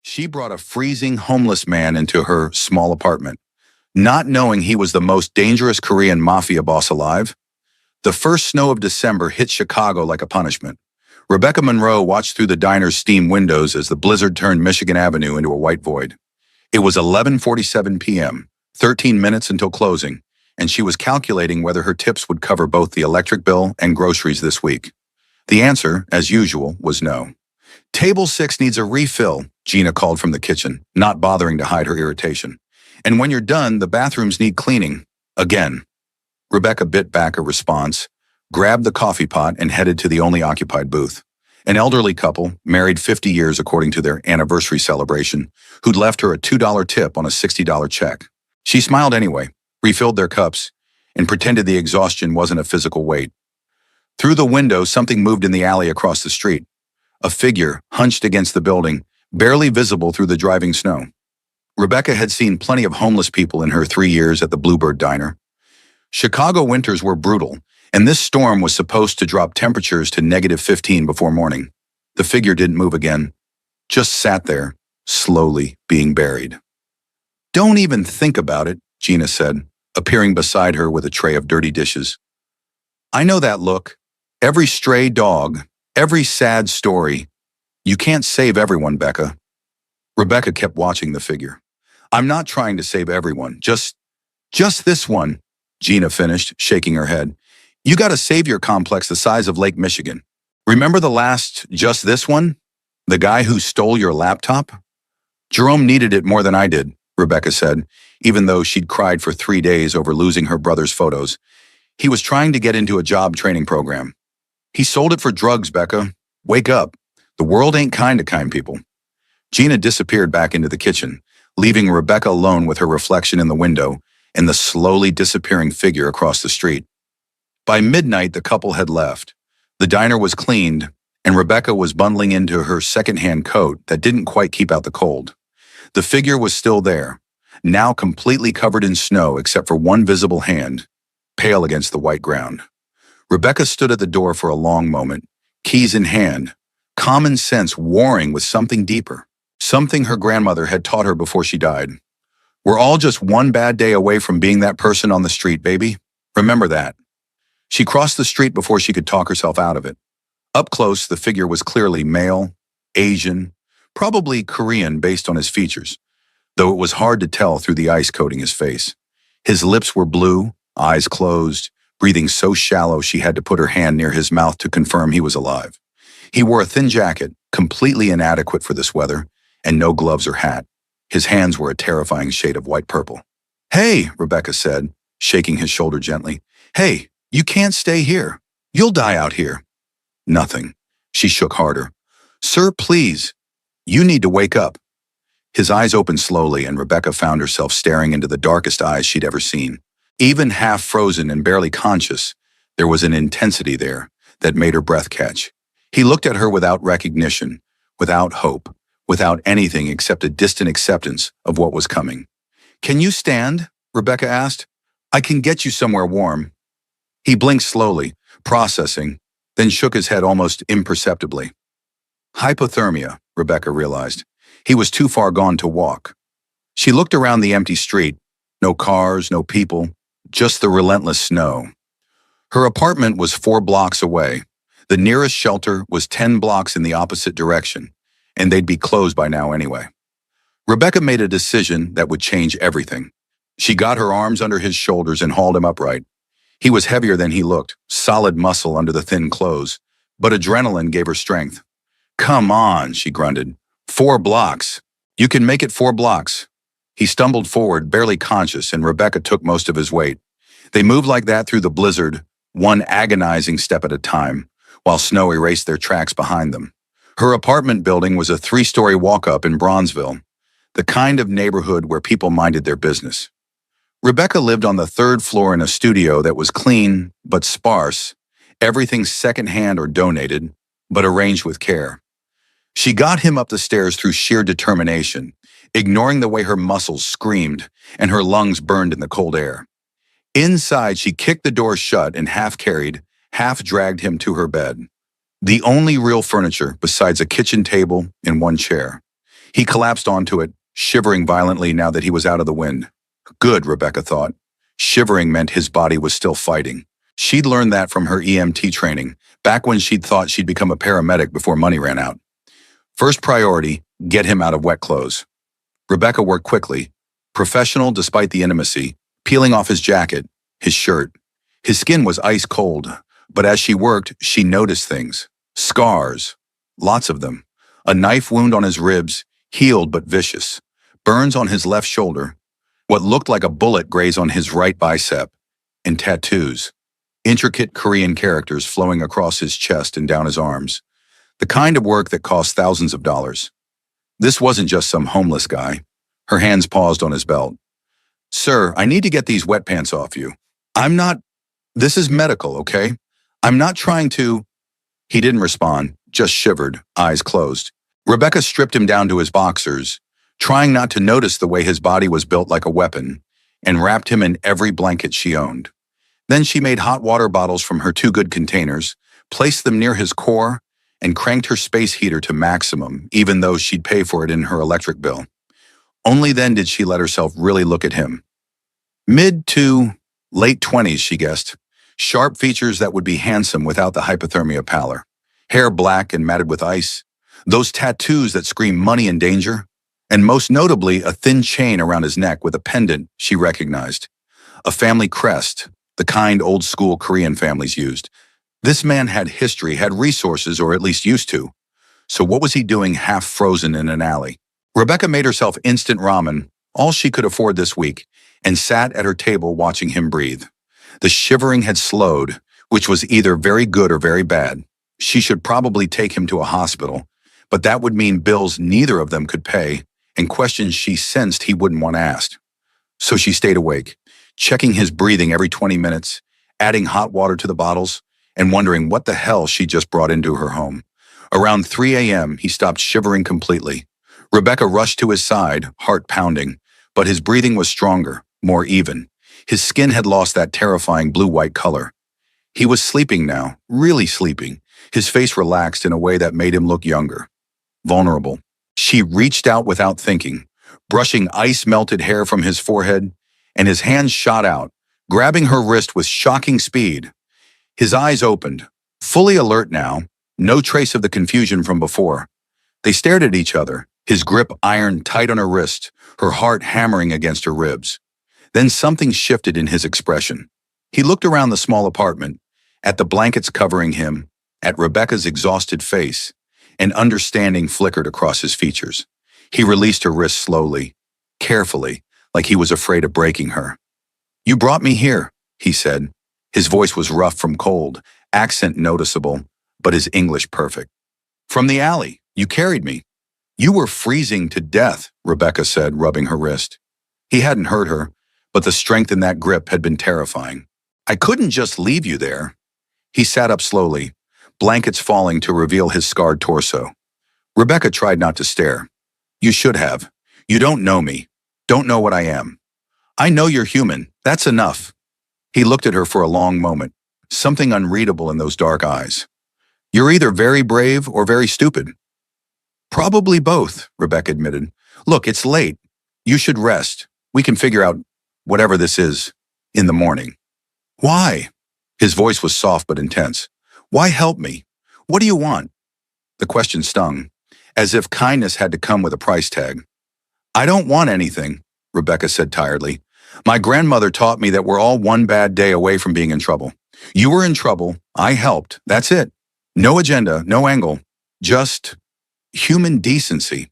She brought a freezing homeless man into her small apartment, not knowing he was the most dangerous Korean mafia boss alive. The first snow of December hit Chicago like a punishment. Rebecca Monroe watched through the diner's steam windows as the blizzard turned Michigan Avenue into a white void. It was 11:47 p.m., 13 minutes until closing, and she was calculating whether her tips would cover both the electric bill and groceries this week. The answer, as usual, was no. Table 6 needs a refill, Gina called from the kitchen, not bothering to hide her irritation. And when you're done, the bathrooms need cleaning. Again. Rebecca bit back a response, grabbed the coffee pot, and headed to the only occupied booth. An elderly couple, married 50 years according to their anniversary celebration, who'd left her a $2 tip on a $60 check. She smiled anyway, refilled their cups, and pretended the exhaustion wasn't a physical weight. Through the window, something moved in the alley across the street. A figure hunched against the building, barely visible through the driving snow. Rebecca had seen plenty of homeless people in her 3 years at the Bluebird Diner. Chicago winters were brutal, and this storm was supposed to drop temperatures to -15 before morning. The figure didn't move again, just sat there, slowly being buried. "Don't even think about it," Gina said, appearing beside her with a tray of dirty dishes. "I know that look. Every stray dog, every sad story. You can't save everyone, Becca." Rebecca kept watching the figure. "I'm not trying to save everyone, just this one," Gina finished, shaking her head. "You got a savior complex the size of Lake Michigan. Remember the last just this one? The guy who stole your laptop?" "Jerome needed it more than I did," Rebecca said, even though she'd cried for 3 days over losing her brother's photos. "He was trying to get into a job training program." "He sold it for drugs, Becca. Wake up. The world ain't kind to kind people." Gina disappeared back into the kitchen, leaving Rebecca alone with her reflection in the window and the slowly disappearing figure across the street. By midnight, the couple had left. The diner was cleaned, and Rebecca was bundling into her second-hand coat that didn't quite keep out the cold. The figure was still there, now completely covered in snow except for one visible hand, pale against the white ground. Rebecca stood at the door for a long moment, keys in hand, common sense warring with something deeper, something her grandmother had taught her before she died. "We're all just one bad day away from being that person on the street, baby. Remember that." She crossed the street before she could talk herself out of it. Up close, the figure was clearly male, Asian, probably Korean based on his features, though it was hard to tell through the ice coating his face. His lips were blue, eyes closed, breathing so shallow she had to put her hand near his mouth to confirm he was alive. He wore a thin jacket, completely inadequate for this weather, and no gloves or hat. His hands were a terrifying shade of white-purple. "Hey," Rebecca said, shaking his shoulder gently. "Hey, you can't stay here. You'll die out here." Nothing. She shook harder. "Sir, please. You need to wake up." His eyes opened slowly, and Rebecca found herself staring into the darkest eyes she'd ever seen. Even half frozen and barely conscious, there was an intensity there that made her breath catch. He looked at her without recognition, without hope, without anything except a distant acceptance of what was coming. "Can you stand?" Rebecca asked. "I can get you somewhere warm." He blinked slowly, processing, then shook his head almost imperceptibly. Hypothermia, Rebecca realized. He was too far gone to walk. She looked around the empty street. No cars, no people, just the relentless snow. Her apartment was 4 blocks away. The nearest shelter was 10 blocks in the opposite direction, and they'd be closed by now anyway. Rebecca made a decision that would change everything. She got her arms under his shoulders and hauled him upright. He was heavier than he looked, solid muscle under the thin clothes, but adrenaline gave her strength. "Come on," she grunted. 4 blocks. You can make it 4 blocks. He stumbled forward, barely conscious, and Rebecca took most of his weight. They moved like that through the blizzard, one agonizing step at a time, while snow erased their tracks behind them. Her apartment building was a 3-story walk-up in Bronzeville, the kind of neighborhood where people minded their business. Rebecca lived on the 3rd floor in a studio that was clean but sparse, everything secondhand or donated, but arranged with care. She got him up the stairs through sheer determination, ignoring the way her muscles screamed and her lungs burned in the cold air. Inside, she kicked the door shut and half-carried, half-dragged him to her bed. The only real furniture besides a kitchen table and 1 chair. He collapsed onto it, shivering violently now that he was out of the wind. Good, Rebecca thought. Shivering meant his body was still fighting. She'd learned that from her EMT training, back when she'd thought she'd become a paramedic before money ran out. First priority, get him out of wet clothes. Rebecca worked quickly, professional despite the intimacy, peeling off his jacket, his shirt. His skin was ice cold, but as she worked, she noticed things. Scars. Lots of them. A knife wound on his ribs, healed but vicious. Burns on his left shoulder. What looked like a bullet grazed on his right bicep. And tattoos. Intricate Korean characters flowing across his chest and down his arms. The kind of work that cost thousands of dollars. This wasn't just some homeless guy. Her hands paused on his belt. Sir, I need to get these wet pants off you. This is medical, okay? I'm not trying to. He didn't respond, just shivered, eyes closed. Rebecca stripped him down to his boxers, trying not to notice the way his body was built like a weapon, and wrapped him in every blanket she owned. Then she made hot water bottles from her 2 good containers, placed them near his core, and cranked her space heater to maximum, even though she'd pay for it in her electric bill. Only then did she let herself really look at him. Mid to late 20s, she guessed. Sharp features that would be handsome without the hypothermia pallor. Hair black and matted with ice. Those tattoos that scream money and danger. And most notably, a thin chain around his neck with a pendant she recognized. A family crest, the kind old-school Korean families used. This man had history, had resources, or at least used to. So what was he doing half frozen in an alley? Rebecca made herself instant ramen, all she could afford this week, and sat at her table watching him breathe. The shivering had slowed, which was either very good or very bad. She should probably take him to a hospital, but that would mean bills neither of them could pay and questions she sensed he wouldn't want asked. So she stayed awake, checking his breathing every 20 minutes, adding hot water to the bottles, and wondering what the hell she just brought into her home. Around 3 a.m., he stopped shivering completely. Rebecca rushed to his side, heart pounding, but his breathing was stronger, more even. His skin had lost that terrifying blue-white color. He was sleeping now, really sleeping, his face relaxed in a way that made him look younger. Vulnerable. She reached out without thinking, brushing ice-melted hair from his forehead, and his hands shot out, grabbing her wrist with shocking speed. His eyes opened, fully alert now, no trace of the confusion from before. They stared at each other, his grip iron tight on her wrist, her heart hammering against her ribs. Then something shifted in his expression. He looked around the small apartment, at the blankets covering him, at Rebecca's exhausted face, and understanding flickered across his features. He released her wrist slowly, carefully, like he was afraid of breaking her. "You brought me here," he said. His voice was rough from cold, accent noticeable, but his English perfect. "From the alley. You carried me." "You were freezing to death," Rebecca said, rubbing her wrist. He hadn't hurt her, but the strength in that grip had been terrifying. "I couldn't just leave you there." He sat up slowly, blankets falling to reveal his scarred torso. Rebecca tried not to stare. "You should have. You don't know me. Don't know what I am." "I know you're human. That's enough." He looked at her for a long moment, something unreadable in those dark eyes. "You're either very brave or very stupid." "Probably both," Rebecca admitted. "Look, it's late. You should rest. We can figure out whatever this is in the morning." "Why?" His voice was soft but intense. "Why help me? What do you want?" The question stung, as if kindness had to come with a price tag. "I don't want anything," Rebecca said tiredly. "My grandmother taught me that we're all one bad day away from being in trouble. You were in trouble. I helped. That's it. No agenda, no angle. Just human decency."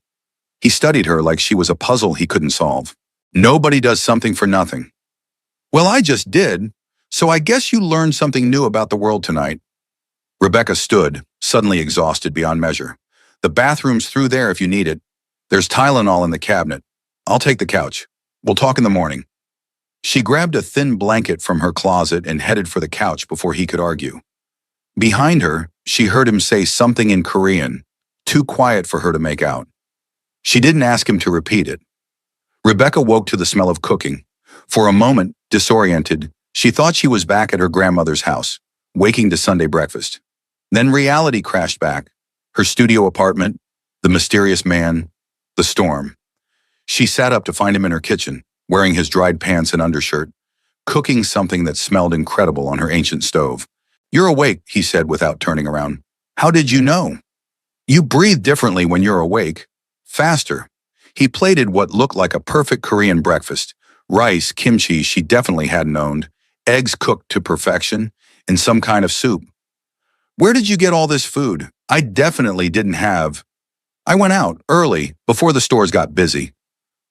He studied her like she was a puzzle he couldn't solve. "Nobody does something for nothing." "Well, I just did. So I guess you learned something new about the world tonight." Rebecca stood, suddenly exhausted beyond measure. "The bathroom's through there if you need it. There's Tylenol in the cabinet. I'll take the couch. We'll talk in the morning." She grabbed a thin blanket from her closet and headed for the couch before he could argue. Behind her, she heard him say something in Korean, too quiet for her to make out. She didn't ask him to repeat it. Rebecca woke to the smell of cooking. For a moment, disoriented, she thought she was back at her grandmother's house, waking to Sunday breakfast. Then reality crashed back. Her studio apartment, the mysterious man, The storm. She sat up to find him in her kitchen, wearing his dried pants and undershirt, cooking something that smelled incredible on her ancient stove. "You're awake," he said without turning around. "How did you know?" "You breathe differently when you're awake. Faster." He plated what looked like a perfect Korean breakfast. Rice, kimchi she definitely hadn't owned, eggs cooked to perfection, and some kind of soup. "Where did you get all this food? I definitely didn't have." "I went out, early, before the stores got busy."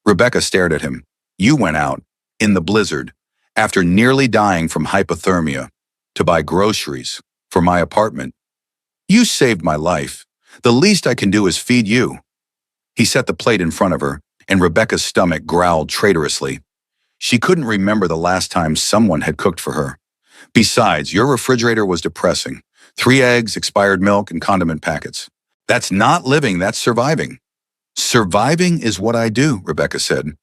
Rebecca stared at him. "You went out, in the blizzard, after nearly dying from hypothermia, to buy groceries, for my apartment. You saved my life. The least I can do is feed you." He set the plate in front of her, and Rebecca's stomach growled traitorously. She couldn't remember the last time someone had cooked for her. "Besides, your refrigerator was depressing. 3 eggs, expired milk, and condiment packets. That's not living, that's surviving." "Surviving is what I do," Rebecca said.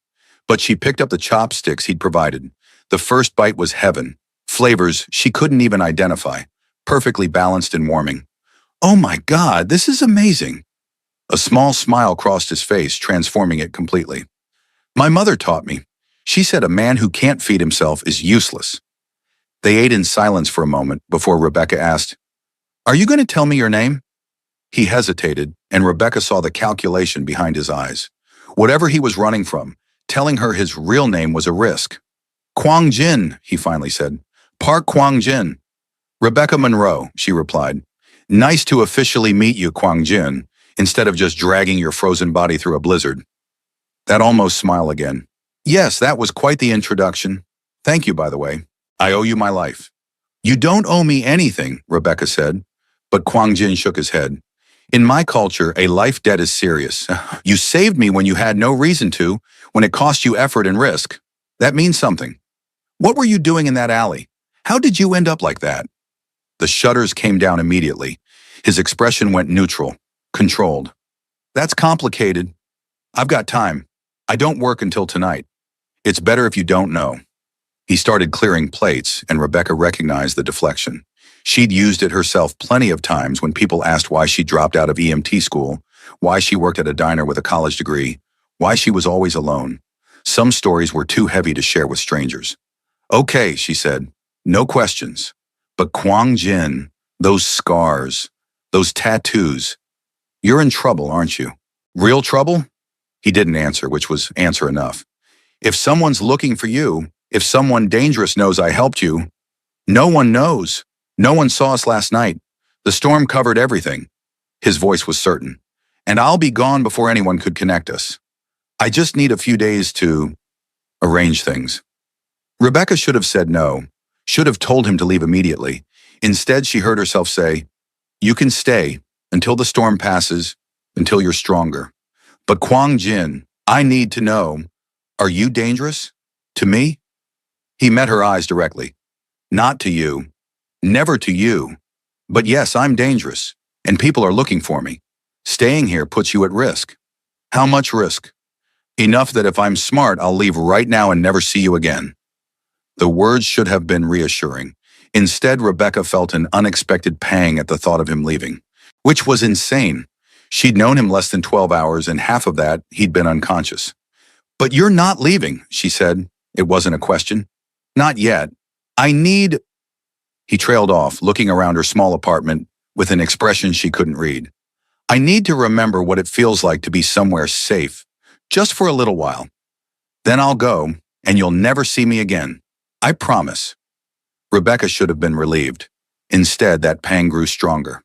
But she picked up the chopsticks he'd provided. The first bite was heaven. Flavors she couldn't even identify, perfectly balanced and warming. "Oh my God, this is amazing." A small smile crossed his face, transforming it completely. "My mother taught me. She said a man who can't feed himself is useless." They ate in silence for a moment before Rebecca asked, "Are you going to tell me your name?" He hesitated, and Rebecca saw the calculation behind his eyes. Whatever he was running from, telling her his real name was a risk. "Kwang Jin," he finally said. "Park Kwang Jin." "Rebecca Monroe," she replied. "Nice to officially meet you, Kwang Jin, instead of just dragging your frozen body through a blizzard." That almost smile again. "Yes, that was quite the introduction. Thank you, by the way. I owe you my life." "You don't owe me anything," Rebecca said, but Kwang Jin shook his head. "In my culture, a life debt is serious. You saved me when you had no reason to, when it cost you effort and risk. That means something. What were you doing in that alley? How did you end up like that?" The shutters came down immediately. His expression went neutral, controlled. "That's complicated. I've got time. I don't work until tonight. It's better if you don't know." He started clearing plates, and Rebecca recognized the deflection. She'd used it herself plenty of times when people asked why she dropped out of EMT school, why she worked at a diner with a college degree, why she was always alone. Some stories were too heavy to share with strangers. "Okay," she said, "no questions. But Kwang Jin, those scars, those tattoos, you're in trouble, aren't you?" "Real trouble?" He didn't answer, which was answer enough. "If someone's looking for you, if someone dangerous knows I helped you." "No one knows. No one saw us last night. The storm covered everything." His voice was certain. "And I'll be gone before anyone could connect us. I just need a few days to arrange things." Rebecca should have said no, should have told him to leave immediately. Instead, she heard herself say, "You can stay until the storm passes, until you're stronger. But Kwang Jin, I need to know, are you dangerous? To me?" He met her eyes directly. "Not to you. Never to you. But yes, I'm dangerous, and people are looking for me. Staying here puts you at risk." "How much risk?" "Enough that if I'm smart, I'll leave right now and never see you again." The words should have been reassuring. Instead, Rebecca felt an unexpected pang at the thought of him leaving, which was insane. She'd known him less than 12 hours, and half of that, he'd been unconscious. "But you're not leaving," she said. It wasn't a question. "Not yet. I need—" He trailed off, looking around her small apartment with an expression she couldn't read. "I need to remember what it feels like to be somewhere safe, just for a little while. Then I'll go, and you'll never see me again. I promise." Rebecca should have been relieved. Instead, that pang grew stronger.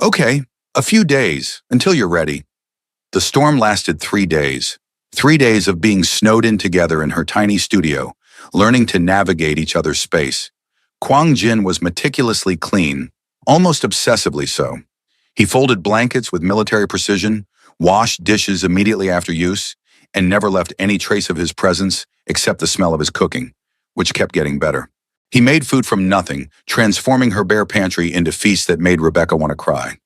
"Okay, a few days, until you're ready." The storm lasted 3 days. 3 days of being snowed in together in her tiny studio, learning to navigate each other's space. Kwang Jin was meticulously clean, almost obsessively so. He folded blankets with military precision, washed dishes immediately after use, and never left any trace of his presence except the smell of his cooking, which kept getting better. He made food from nothing, transforming her bare pantry into feasts that made Rebecca want to cry.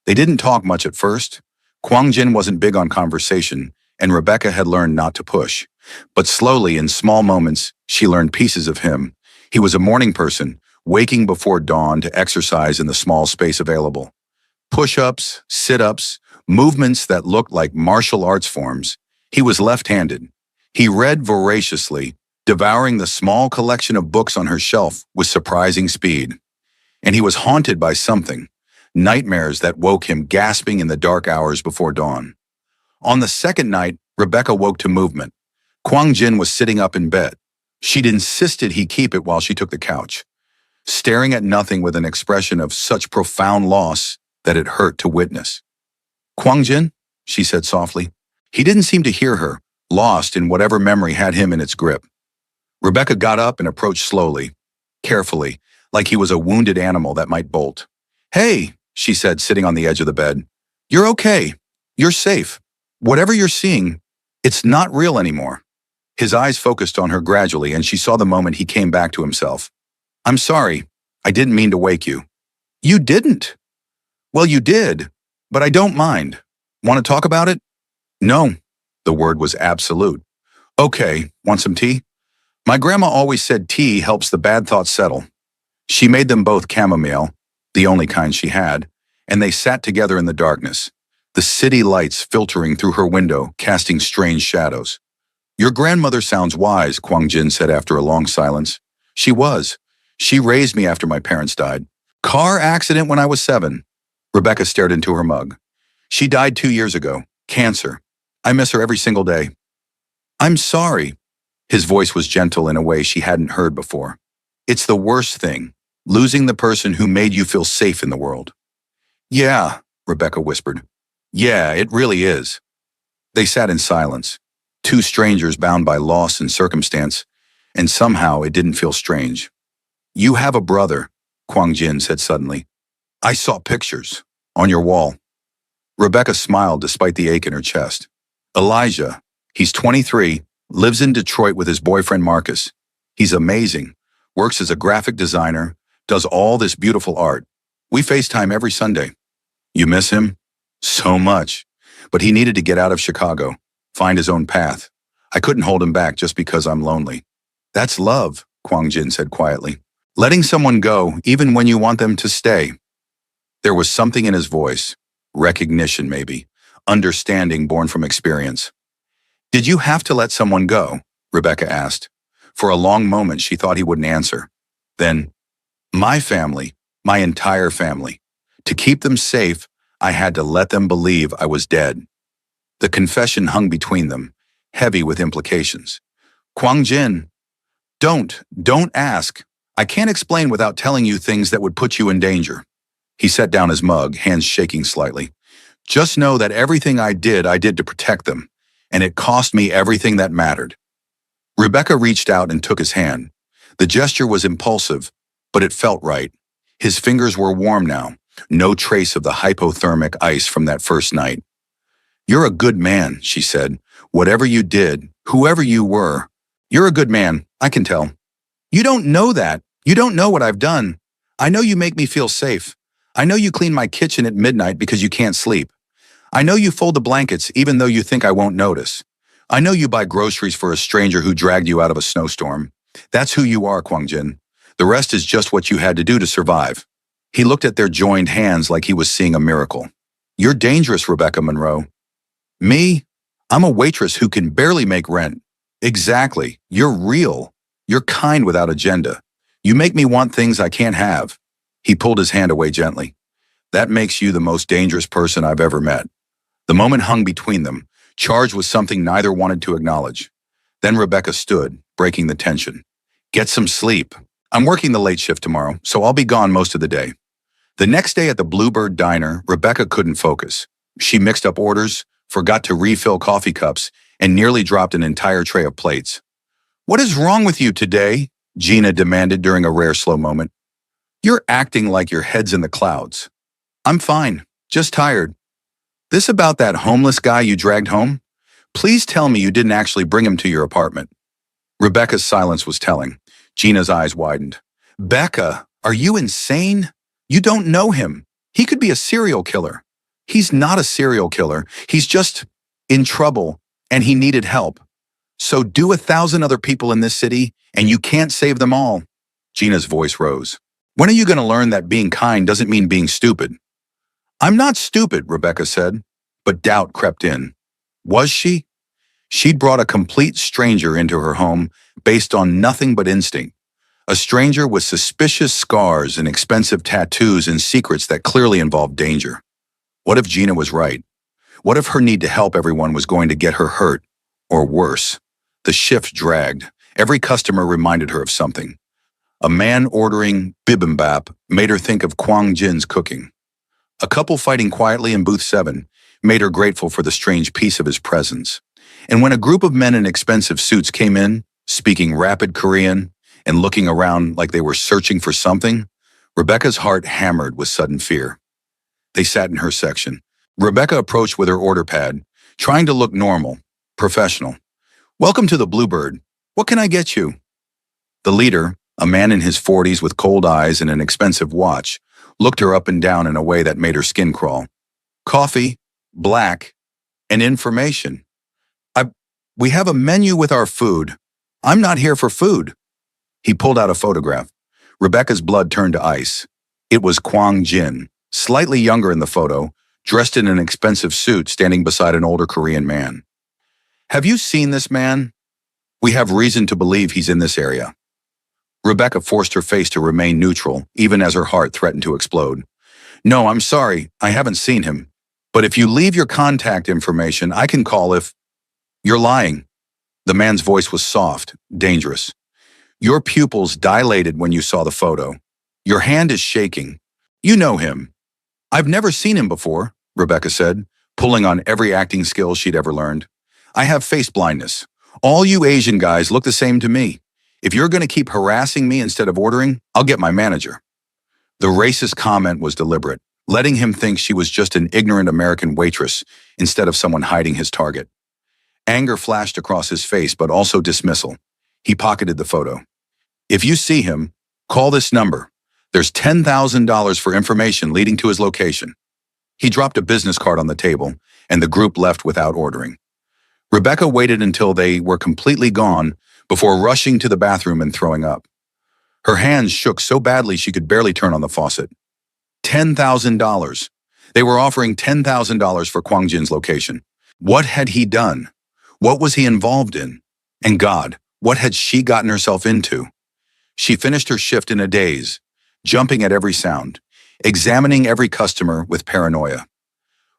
They didn't talk much at first. Kwang Jin wasn't big on conversation, and Rebecca had learned not to push. But slowly, in small moments, she learned pieces of him. He was a morning person, waking before dawn to exercise in the small space available. Push-ups, sit-ups, movements that looked like martial arts forms. He was left-handed. He read voraciously, devouring the small collection of books on her shelf with surprising speed. And he was haunted by something, nightmares that woke him gasping in the dark hours before dawn. On the second night, Rebecca woke to movement. Kwang Jin was sitting up in bed. She'd insisted he keep it while she took the couch, staring at nothing with an expression of such profound loss that it hurt to witness. "Kwang Jin," she said softly. He didn't seem to hear her, lost in whatever memory had him in its grip. Rebecca got up and approached slowly, carefully, like he was a wounded animal that might bolt. "Hey," she said, sitting on the edge of the bed. "You're okay. You're safe. Whatever you're seeing, it's not real anymore." His eyes focused on her gradually, and she saw the moment he came back to himself. "I'm sorry. I didn't mean to wake you." "You didn't?" "Well, you did, but I don't mind. Want to talk about it?" "No." The word was absolute. "Okay, want some tea?" "My grandma always said tea helps the bad thoughts settle." She made them both chamomile, the only kind she had, and they sat together in the darkness, the city lights filtering through her window, casting strange shadows. "Your grandmother sounds wise," Kwang Jin said after a long silence. "She was. She raised me after my parents died. Car accident when I was 7. Rebecca stared into her mug. "She died 2 years ago. Cancer. I miss her every single day." "I'm sorry." His voice was gentle in a way she hadn't heard before. "It's the worst thing, losing the person who made you feel safe in the world." "Yeah," Rebecca whispered. "Yeah, it really is." They sat in silence, two strangers bound by loss and circumstance, and somehow it didn't feel strange. "You have a brother," Kwang Jin said suddenly. "I saw pictures. On your wall." Rebecca smiled despite the ache in her chest. "Elijah. He's 23, lives in Detroit with his boyfriend Marcus. He's amazing, works as a graphic designer, does all this beautiful art. We FaceTime every Sunday." "You miss him?" "So much. But he needed to get out of Chicago, find his own path. I couldn't hold him back just because I'm lonely." "That's love," Kwang Jin said quietly. "Letting someone go even when you want them to stay." There was something in his voice, recognition maybe, understanding born from experience. "Did you have to let someone go?" Rebecca asked. For a long moment she thought he wouldn't answer. Then, "My family, my entire family. To keep them safe, I had to let them believe I was dead." The confession hung between them, heavy with implications. "Kwang Jin, don't ask. I can't explain without telling you things that would put you in danger." He set down his mug, hands shaking slightly. "Just know that everything I did to protect them, and it cost me everything that mattered." Rebecca reached out and took his hand. The gesture was impulsive, but it felt right. His fingers were warm now, no trace of the hypothermic ice from that first night. "You're a good man," she said. "Whatever you did, whoever you were, you're a good man, I can tell." "You don't know that. You don't know what I've done. I know you make me feel safe. I know you clean my kitchen at midnight because you can't sleep. I know you fold the blankets even though you think I won't notice. I know you buy groceries for a stranger who dragged you out of a snowstorm. That's who you are, Kwang Jin. The rest is just what you had to do to survive." He looked at their joined hands like he was seeing a miracle. "You're dangerous, Rebecca Monroe." "Me? I'm a waitress who can barely make rent." "Exactly. You're real. You're kind without agenda. You make me want things I can't have." He pulled his hand away gently. "That makes you the most dangerous person I've ever met." The moment hung between them, charged with something neither wanted to acknowledge. Then Rebecca stood, breaking the tension. "Get some sleep. I'm working the late shift tomorrow, so I'll be gone most of the day." The next day at the Bluebird Diner, Rebecca couldn't focus. She mixed up orders, forgot to refill coffee cups, and nearly dropped an entire tray of plates. "What is wrong with you today?" Gina demanded during a rare slow moment. "You're acting like your head's in the clouds." "I'm fine, just tired." "This about that homeless guy you dragged home? Please tell me you didn't actually bring him to your apartment." Rebecca's silence was telling. Gina's eyes widened. "Becca, are you insane? You don't know him. He could be a serial killer." "He's not a serial killer. He's just in trouble, and he needed help. So do 1,000 other people in this city, and you can't save them all." Gina's voice rose. "When are you going to learn that being kind doesn't mean being stupid?" "I'm not stupid," Rebecca said. But doubt crept in. Was she? She'd brought a complete stranger into her home based on nothing but instinct. A stranger with suspicious scars and expensive tattoos and secrets that clearly involved danger. What if Gina was right? What if her need to help everyone was going to get her hurt? Or worse? The shift dragged. Every customer reminded her of something. A man ordering bibimbap made her think of Kwang Jin's cooking. A couple fighting quietly in booth 7 made her grateful for the strange peace of his presence. And when a group of men in expensive suits came in, speaking rapid Korean and looking around like they were searching for something, Rebecca's heart hammered with sudden fear. They sat in her section. Rebecca approached with her order pad, trying to look normal, professional. "Welcome to the Bluebird. What can I get you?" The leader, a man in his 40s with cold eyes and an expensive watch, looked her up and down in a way that made her skin crawl. "Coffee, black, and information. We have a menu with our food. I'm not here for food." He pulled out a photograph. Rebecca's blood turned to ice. It was Kwang Jin, slightly younger in the photo, dressed in an expensive suit standing beside an older Korean man. "Have you seen this man? We have reason to believe he's in this area." Rebecca forced her face to remain neutral, even as her heart threatened to explode. "No, I'm sorry, I haven't seen him. But if you leave your contact information, I can call if—" "You're lying." The man's voice was soft, dangerous. "Your pupils dilated when you saw the photo. Your hand is shaking. You know him." "I've never seen him before," Rebecca said, pulling on every acting skill she'd ever learned. "I have face blindness. All you Asian guys look the same to me. If you're going to keep harassing me instead of ordering, I'll get my manager." The racist comment was deliberate, letting him think she was just an ignorant American waitress instead of someone hiding his target. Anger flashed across his face, but also dismissal. He pocketed the photo. "If you see him, call this number. There's $10,000 for information leading to his location." He dropped a business card on the table, and the group left without ordering. Rebecca waited until they were completely gone before rushing to the bathroom and throwing up. Her hands shook so badly she could barely turn on the faucet. $10,000. They were offering $10,000 for Kwang Jin's location. What had he done? What was he involved in? And God, what had she gotten herself into? She finished her shift in a daze, jumping at every sound, examining every customer with paranoia.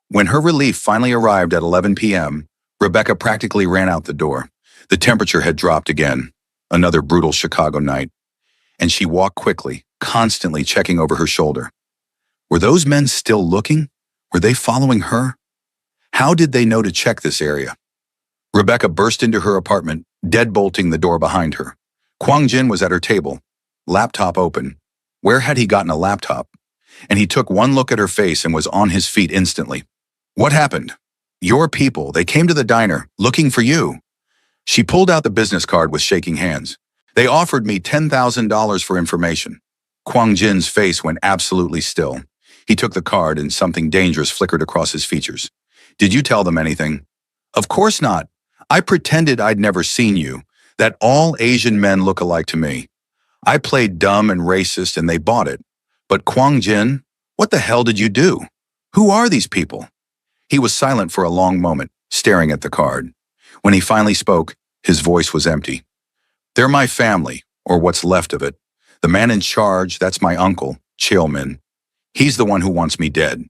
When her relief finally arrived at 11 p.m., Rebecca practically ran out the door. The temperature had dropped again, another brutal Chicago night, and she walked quickly, constantly checking over her shoulder. Were those men still looking? Were they following her? How did they know to check this area? Rebecca burst into her apartment, deadbolting the door behind her. Kwang Jin was at her table, laptop open. Where had he gotten a laptop? And he took one look at her face and was on his feet instantly. "What happened?" "Your people, they came to the diner, looking for you." She pulled out the business card with shaking hands. "They offered me $10,000 for information." Kwang Jin's face went absolutely still. He took the card and something dangerous flickered across his features. "Did you tell them anything?" "Of course not. I pretended I'd never seen you, that all Asian men look alike to me. I played dumb and racist and they bought it. But Kwang Jin, what the hell did you do? Who are these people?" He was silent for a long moment, staring at the card. When he finally spoke, his voice was empty. "They're my family, or what's left of it. The man in charge, that's my uncle, Cheolmin. He's the one who wants me dead."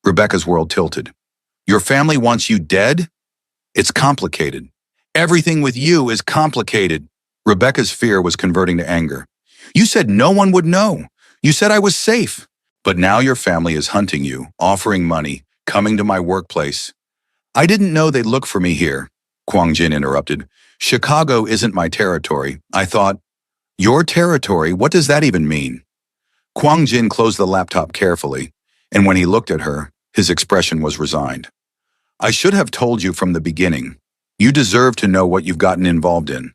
Rebecca's world tilted. "Your family wants you dead? It's complicated. Everything with you is complicated." Rebecca's fear was converting to anger. "You said no one would know. You said I was safe. But now your family is hunting you, offering money, coming to my workplace." "I didn't know they'd look for me here," Kwang Jin interrupted. "Chicago isn't my territory. I thought—" "Your territory? What does that even mean?" Kwang Jin closed the laptop carefully, and when he looked at her, his expression was resigned. "I should have told you from the beginning. You deserve to know what you've gotten involved in.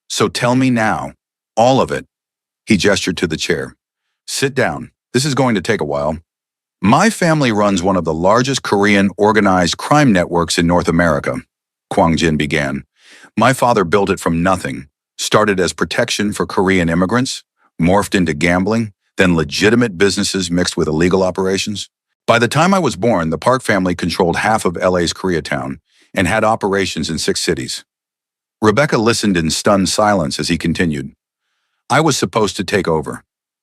So tell me now, all of it." He gestured to the chair. "Sit down. This is going to take a while. My family runs one of the largest Korean organized crime networks in North America," Kwang Jin began. "My father built it from nothing, started as protection for Korean immigrants, morphed into gambling, then legitimate businesses mixed with illegal operations. By the time I was born, the Park family controlled half of LA's Koreatown and had operations in 6 cities. Rebecca listened in stunned silence as he continued. I was supposed to take over.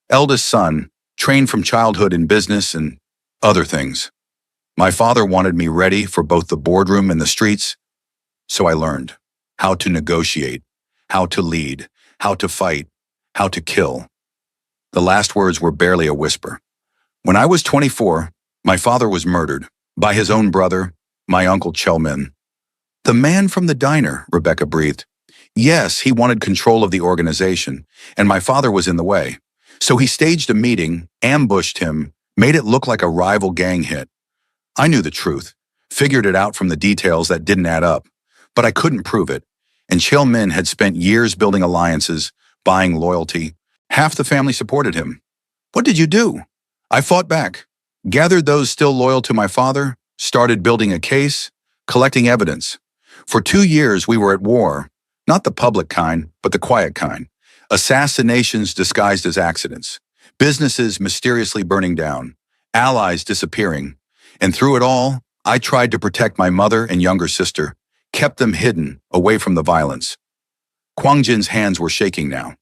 Eldest son, trained from childhood in business and other things. My father wanted me ready for both the boardroom and the streets, so I learned how to negotiate, how to lead, how to fight, how to kill. The last words were barely a whisper. When I was 24, my father was murdered by his own brother, my uncle Chelmin. The man from the diner, Rebecca breathed. Yes, he wanted control of the organization, and my father was in the way. So he staged a meeting, ambushed him, made it look like a rival gang hit. I knew the truth, figured it out from the details that didn't add up, but I couldn't prove it. And Chelmin had spent years building alliances, buying loyalty. Half the family supported him. What did you do? I fought back, gathered those still loyal to my father, started building a case, collecting evidence. For 2 years, we were at war, not the public kind, but the quiet kind. Assassinations disguised as accidents, businesses mysteriously burning down, allies disappearing. And through it all, I tried to protect my mother and younger sister, kept them hidden, away from the violence. Kwang Jin's hands were shaking now.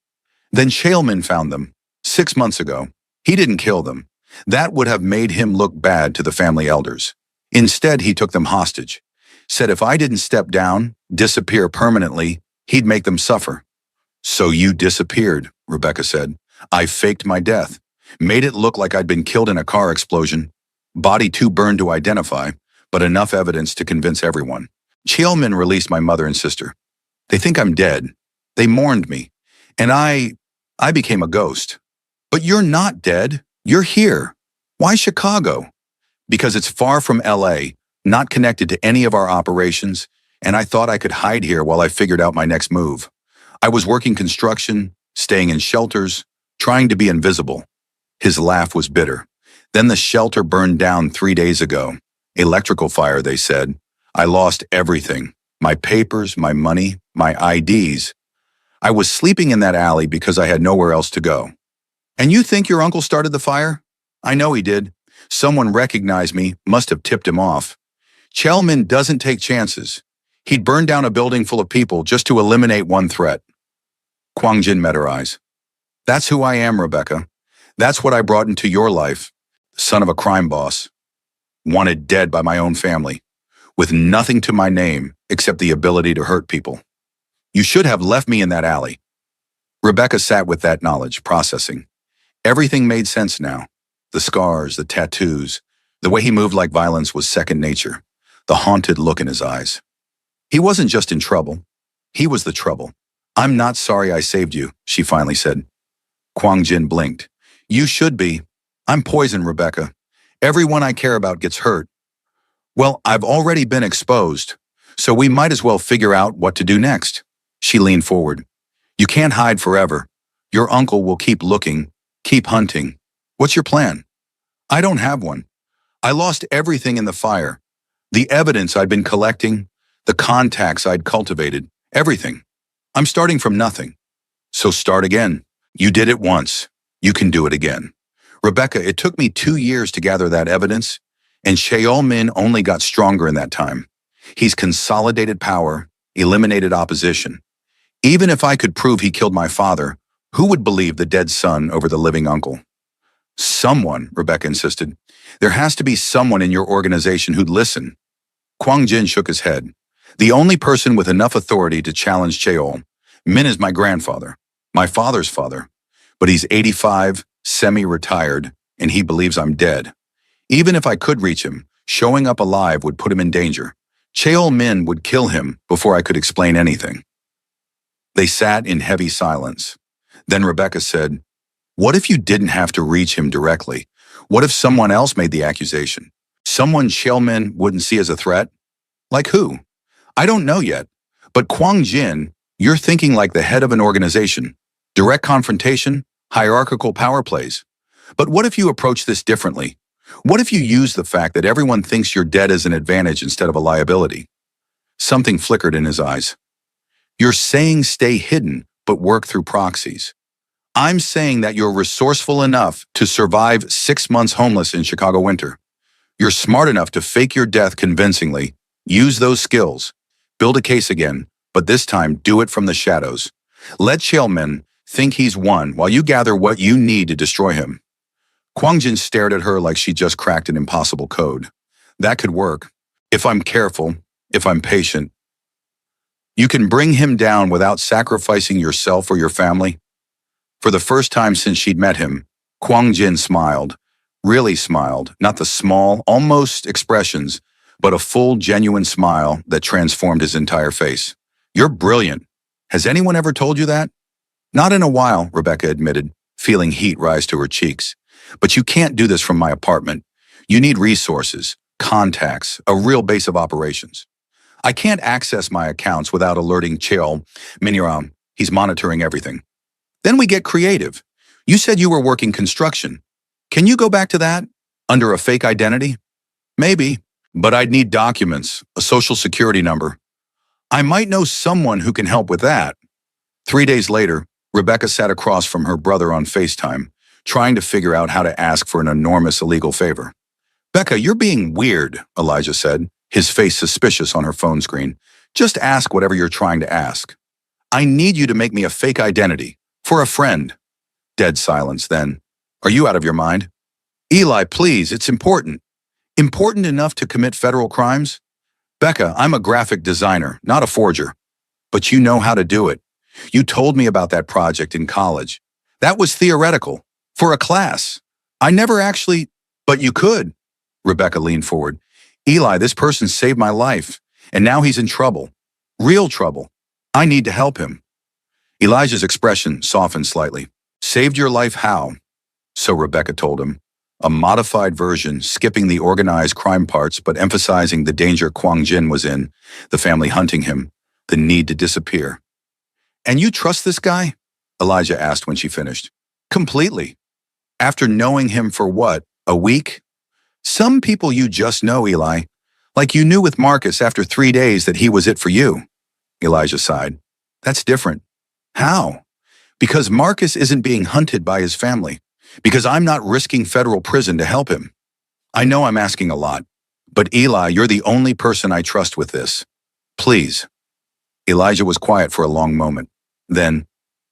Then Shailman found them, 6 months ago. He didn't kill them. That would have made him look bad to the family elders. Instead, he took them hostage. Said if I didn't step down, disappear permanently, he'd make them suffer. So you disappeared, Rebecca said. I faked my death, made it look like I'd been killed in a car explosion. Body too burned to identify, but enough evidence to convince everyone. Cheolmin released my mother and sister. They think I'm dead. They mourned me. And I became a ghost. But you're not dead. You're here. Why Chicago? Because it's far from LA, not connected to any of our operations, and I thought I could hide here while I figured out my next move. I was working construction, staying in shelters, trying to be invisible. His laugh was bitter. Then the shelter burned down 3 days ago. Electrical fire, they said. I lost everything. My papers, my money, my IDs. I was sleeping in that alley because I had nowhere else to go. And you think your uncle started the fire? I know he did. Someone recognized me, must have tipped him off. Chelmin doesn't take chances. He'd burn down a building full of people just to eliminate one threat. Kwang Jin met her eyes. That's who I am, Rebecca. That's what I brought into your life. Son of a crime boss. Wanted dead by my own family. With nothing to my name except the ability to hurt people. You should have left me in that alley. Rebecca sat with that knowledge, processing. Everything made sense now. The scars, the tattoos, the way he moved like violence was second nature. The haunted look in his eyes. He wasn't just in trouble. He was the trouble. I'm not sorry I saved you, she finally said. Kwang Jin blinked. You should be. I'm poison, Rebecca. Everyone I care about gets hurt. Well, I've already been exposed, so we might as well figure out what to do next. She leaned forward. You can't hide forever. Your uncle will keep looking, keep hunting. What's your plan? I don't have one. I lost everything in the fire. The evidence I'd been collecting, the contacts I'd cultivated, everything. I'm starting from nothing. So start again. You did it once. You can do it again. Rebecca, it took me 2 years to gather that evidence, and Cheol Min only got stronger in that time. He's consolidated power, eliminated opposition. Even if I could prove he killed my father, who would believe the dead son over the living uncle? Someone, Rebecca insisted. There has to be someone in your organization who'd listen. Kwang Jin shook his head. The only person with enough authority to challenge Cheol. Min is my grandfather, my father's father. But he's 85, semi-retired, and he believes I'm dead. Even if I could reach him, showing up alive would put him in danger. Cheol Min would kill him before I could explain anything. They sat in heavy silence. Then Rebecca said, what if you didn't have to reach him directly? What if someone else made the accusation? Someone Cheol Min wouldn't see as a threat? Like who? I don't know yet. But Kwang Jin, you're thinking like the head of an organization. Direct confrontation, hierarchical power plays. But what if you approach this differently? What if you use the fact that everyone thinks you're dead as an advantage instead of a liability? Something flickered in his eyes. You're saying stay hidden, but work through proxies. I'm saying that you're resourceful enough to survive 6 months homeless in Chicago winter. You're smart enough to fake your death convincingly. Use those skills. Build a case again, but this time do it from the shadows. Let Chaelmin think he's won while you gather what you need to destroy him. Kwang Jin stared at her like she just cracked an impossible code. That could work. If I'm careful, if I'm patient. You can bring him down without sacrificing yourself or your family. For the first time since she'd met him, Kwang Jin smiled. Really smiled, not the small, almost expressions, but a full, genuine smile that transformed his entire face. You're brilliant. Has anyone ever told you that? Not in a while, Rebecca admitted, feeling heat rise to her cheeks. But you can't do this from my apartment. You need resources, contacts, a real base of operations. I can't access my accounts without alerting Cheo Miniram. He's monitoring everything. Then we get creative. You said you were working construction. Can you go back to that? Under a fake identity? Maybe, but I'd need documents, a social security number. I might know someone who can help with that. 3 days later, Rebecca sat across from her brother on FaceTime, trying to figure out how to ask for an enormous illegal favor. Becca, you're being weird, Elijah said, his face suspicious on her phone screen. Just ask whatever you're trying to ask. I need you to make me a fake identity. For a friend. Dead silence then. Are you out of your mind? Eli, please, it's important. Important enough to commit federal crimes? Becca, I'm a graphic designer, not a forger. But you know how to do it. You told me about that project in college. That was theoretical. For a class. I never actually... But you could. Rebecca leaned forward. Eli, this person saved my life, and now he's in trouble. Real trouble. I need to help him. Elijah's expression softened slightly. Saved your life how? So Rebecca told him. A modified version, skipping the organized crime parts but emphasizing the danger Kwang Jin was in, the family hunting him, the need to disappear. And you trust this guy? Elijah asked when she finished. Completely. After knowing him for what, a week? Some people you just know, Eli. Like you knew with Marcus after 3 days that he was it for you. Elijah sighed. That's different. How? Because Marcus isn't being hunted by his family. Because I'm not risking federal prison to help him. I know I'm asking a lot, but Eli, you're the only person I trust with this. Please. Elijah was quiet for a long moment. Then,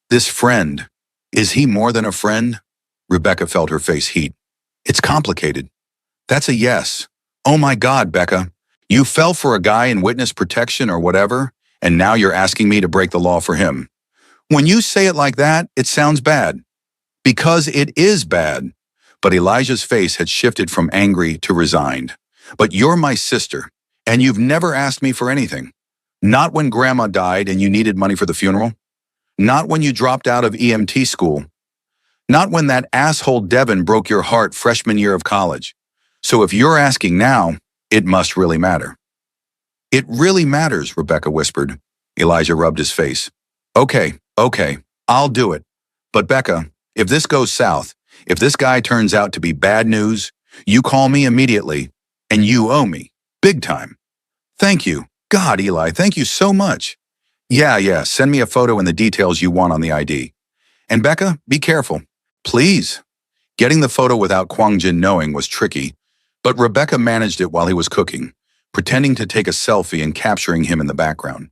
this friend, is he more than a friend? Rebecca felt her face heat. It's complicated. That's a yes. Oh my God, Becca. You fell for a guy in witness protection or whatever, and now you're asking me to break the law for him. When you say it like that, it sounds bad. Because it is bad. But Elijah's face had shifted from angry to resigned. But you're my sister, and you've never asked me for anything. Not when Grandma died and you needed money for the funeral. Not when you dropped out of EMT school. Not when that asshole Devin broke your heart freshman year of college. So if you're asking now, it must really matter. It really matters, Rebecca whispered. Elijah rubbed his face. Okay, I'll do it. But Becca, if this goes south, if this guy turns out to be bad news, you call me immediately, and you owe me, big time. Thank you. God, Eli, thank you so much. Yeah, send me a photo and the details you want on the ID. And Becca, be careful. Please. Getting the photo without Kwang Jin knowing was tricky, but Rebecca managed it while he was cooking, pretending to take a selfie and capturing him in the background.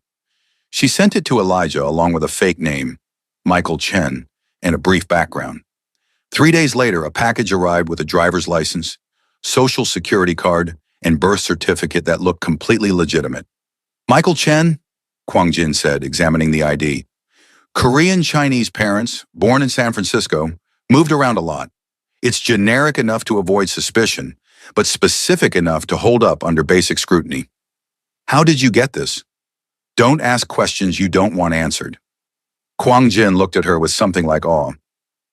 She sent it to Elijah along with a fake name, Michael Chen, and a brief background. 3 days later, a package arrived with a driver's license, social security card, and birth certificate that looked completely legitimate. Michael Chen, Kwang Jin said, examining the ID. Korean-Chinese parents, born in San Francisco, moved around a lot. It's generic enough to avoid suspicion, but specific enough to hold up under basic scrutiny. How did you get this? Don't ask questions you don't want answered. Kwang Jin looked at her with something like awe.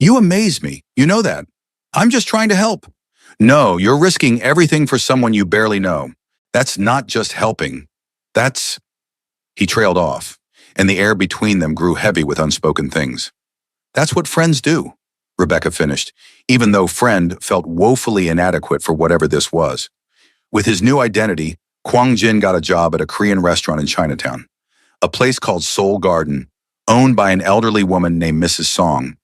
You amaze me. You know that. I'm just trying to help. No, you're risking everything for someone you barely know. That's not just helping. That's... He trailed off, and the air between them grew heavy with unspoken things. That's what friends do, Rebecca finished, even though friend felt woefully inadequate for whatever this was. With his new identity, Kwang Jin got a job at a Korean restaurant in Chinatown, a place called Seoul Garden, owned by an elderly woman named Mrs. Song.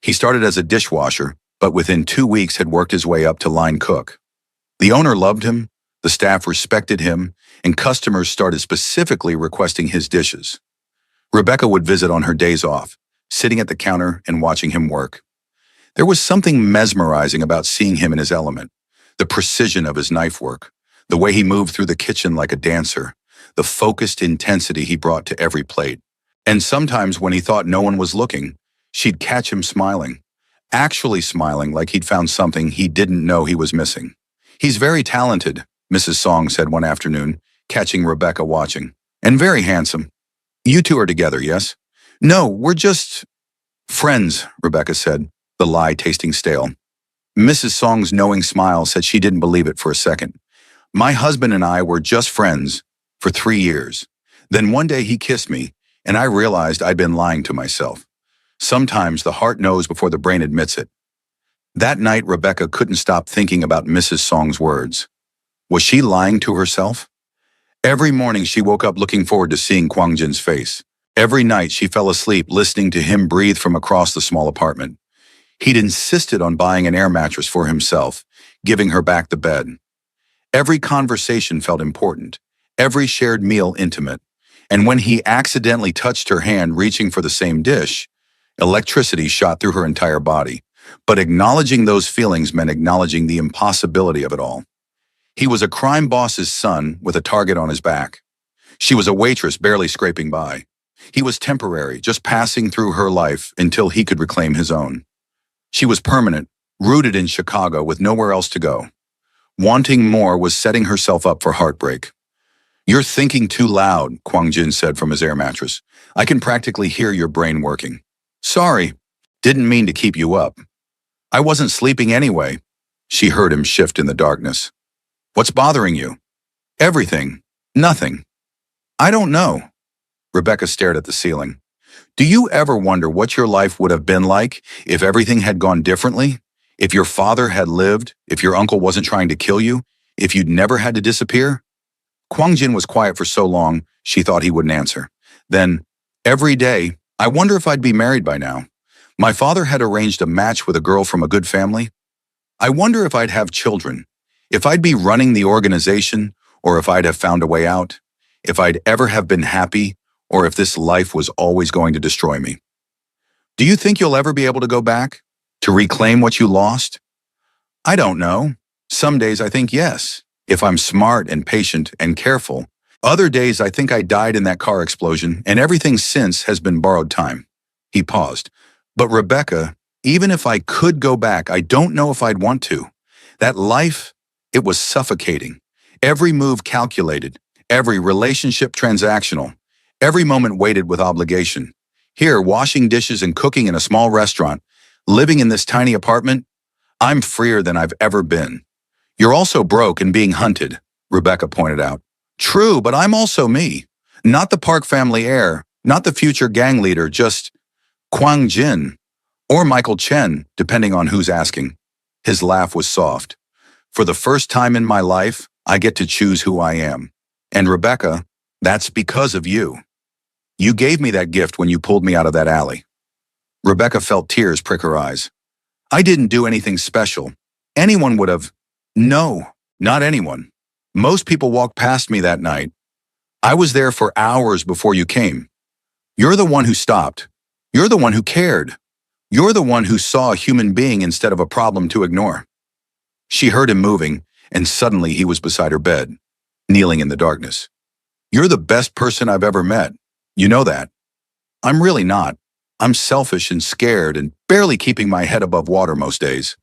He started as a dishwasher, but within 2 weeks had worked his way up to line cook. The owner loved him, the staff respected him, and customers started specifically requesting his dishes. Rebecca would visit on her days off, sitting at the counter and watching him work. There was something mesmerizing about seeing him in his element, the precision of his knife work, the way he moved through the kitchen like a dancer, the focused intensity he brought to every plate. And sometimes when he thought no one was looking, she'd catch him smiling, actually smiling like he'd found something he didn't know he was missing. "He's very talented," Mrs. Song said one afternoon, catching Rebecca watching. "And very handsome. You two are together, yes?" "No, we're just friends," Rebecca said, the lie tasting stale. Mrs. Song's knowing smile said she didn't believe it for a second. "My husband and I were just friends for 3 years. Then one day he kissed me, and I realized I'd been lying to myself. Sometimes the heart knows before the brain admits it." That night, Rebecca couldn't stop thinking about Mrs. Song's words. Was she lying to herself? Every morning she woke up looking forward to seeing Kwang Jin's face. Every night she fell asleep listening to him breathe from across the small apartment. He'd insisted on buying an air mattress for himself, giving her back the bed. Every conversation felt important, every shared meal intimate. And when he accidentally touched her hand reaching for the same dish, electricity shot through her entire body. But acknowledging those feelings meant acknowledging the impossibility of it all. He was a crime boss's son with a target on his back. She was a waitress barely scraping by. He was temporary, just passing through her life until he could reclaim his own. She was permanent, rooted in Chicago with nowhere else to go. Wanting more was setting herself up for heartbreak. "You're thinking too loud," Kwang Jin said from his air mattress. "I can practically hear your brain working." "Sorry, didn't mean to keep you up." "I wasn't sleeping anyway." She heard him shift in the darkness. "What's bothering you?" "Everything. Nothing." "I don't know." Rebecca stared at the ceiling. "Do you ever wonder what your life would have been like if everything had gone differently? If your father had lived, if your uncle wasn't trying to kill you, if you'd never had to disappear?" Kwang Jin was quiet for so long, she thought he wouldn't answer. Then, "Every day, I wonder if I'd be married by now. My father had arranged a match with a girl from a good family. I wonder if I'd have children, if I'd be running the organization, or if I'd have found a way out, if I'd ever have been happy, or if this life was always going to destroy me." "Do you think you'll ever be able to go back? To reclaim what you lost?" "I don't know. Some days I think yes, if I'm smart and patient and careful. Other days I think I died in that car explosion, and everything since has been borrowed time." He paused. "But Rebecca, even if I could go back, I don't know if I'd want to. That life, it was suffocating. Every move calculated, every relationship transactional, every moment weighted with obligation. Here, washing dishes and cooking in a small restaurant, living in this tiny apartment, I'm freer than I've ever been." "You're also broke and being hunted," Rebecca pointed out. "True, but I'm also me. Not the Park family heir, not the future gang leader, just Kwang Jin, or Michael Chen, depending on who's asking." His laugh was soft. "For the first time in my life, I get to choose who I am. And Rebecca, that's because of you. You gave me that gift when you pulled me out of that alley." Rebecca felt tears prick her eyes. "I didn't do anything special. Anyone would have." "No, not anyone. Most people walked past me that night. I was there for hours before you came. You're the one who stopped. You're the one who cared. You're the one who saw a human being instead of a problem to ignore." She heard him moving, and suddenly he was beside her bed, kneeling in the darkness. "You're the best person I've ever met. You know that." "I'm really not. I'm selfish and scared and barely keeping my head above water most days."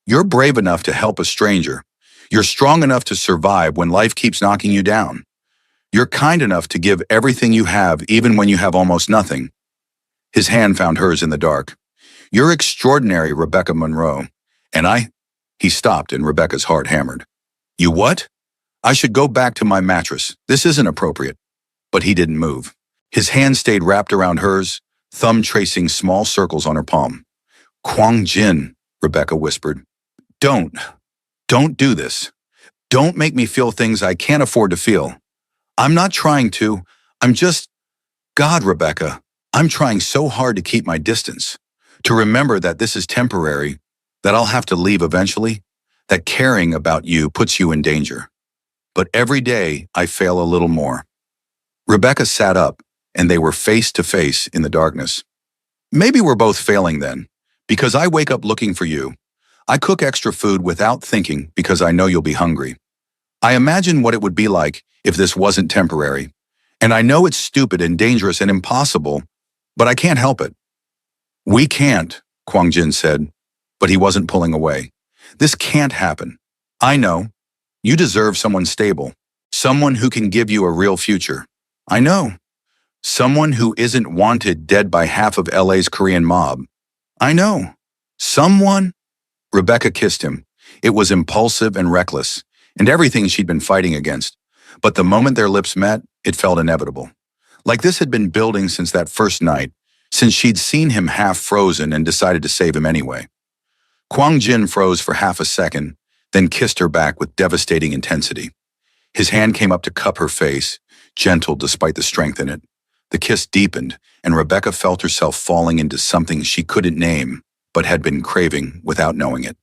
"You're brave enough to help a stranger. You're strong enough to survive when life keeps knocking you down. You're kind enough to give everything you have even when you have almost nothing." His hand found hers in the dark. "You're extraordinary, Rebecca Monroe. And He stopped and Rebecca's heart hammered. "You what?" "I should go back to my mattress. This isn't appropriate." But he didn't move. His hand stayed wrapped around hers, thumb tracing small circles on her palm. "Kwang Jin," Rebecca whispered. Don't do this. Don't make me feel things I can't afford to feel. I'm not trying to. I'm just, God, Rebecca, I'm trying so hard to keep my distance, to remember that this is temporary, that I'll have to leave eventually, that caring about you puts you in danger. But every day, I fail a little more. Rebecca sat up, and they were face to face in the darkness. Maybe we're both failing then, because I wake up looking for you. I cook extra food without thinking because I know you'll be hungry. I imagine what it would be like if this wasn't temporary. And I know it's stupid and dangerous and impossible, but I can't help it. We can't, Kwang Jin said, but he wasn't pulling away. This can't happen. I know. You deserve someone stable, someone who can give you a real future. I know. Someone who isn't wanted dead by half of LA's Korean mob. I know. Someone? Rebecca kissed him. It was impulsive and reckless, and everything she'd been fighting against. But the moment their lips met, it felt inevitable. Like this had been building since that first night, since she'd seen him half frozen and decided to save him anyway. Kwang Jin froze for half a second, then kissed her back with devastating intensity. His hand came up to cup her face, gentle despite the strength in it. The kiss deepened, and Rebecca felt herself falling into something she couldn't name, but had been craving without knowing it.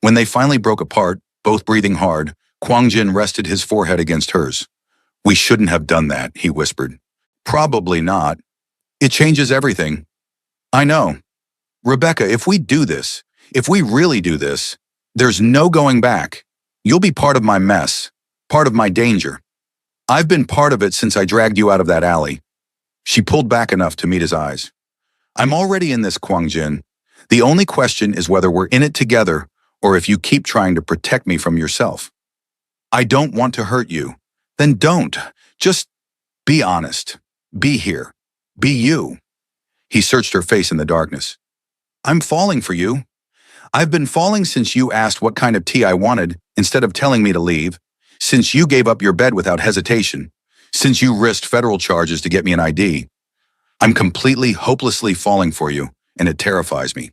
When they finally broke apart, both breathing hard, Kwang Jin rested his forehead against hers. We shouldn't have done that, he whispered. Probably not. It changes everything. I know. Rebecca, if we do this, if we really do this, there's no going back. You'll be part of my mess, part of my danger. I've been part of it since I dragged you out of that alley. She pulled back enough to meet his eyes. I'm already in this, Kwang Jin. The only question is whether we're in it together or if you keep trying to protect me from yourself. I don't want to hurt you. Then don't. Just be honest. Be here. Be you. He searched her face in the darkness. I'm falling for you. I've been falling since you asked what kind of tea I wanted instead of telling me to leave, since you gave up your bed without hesitation, since you risked federal charges to get me an ID. I'm completely, hopelessly falling for you, and it terrifies me.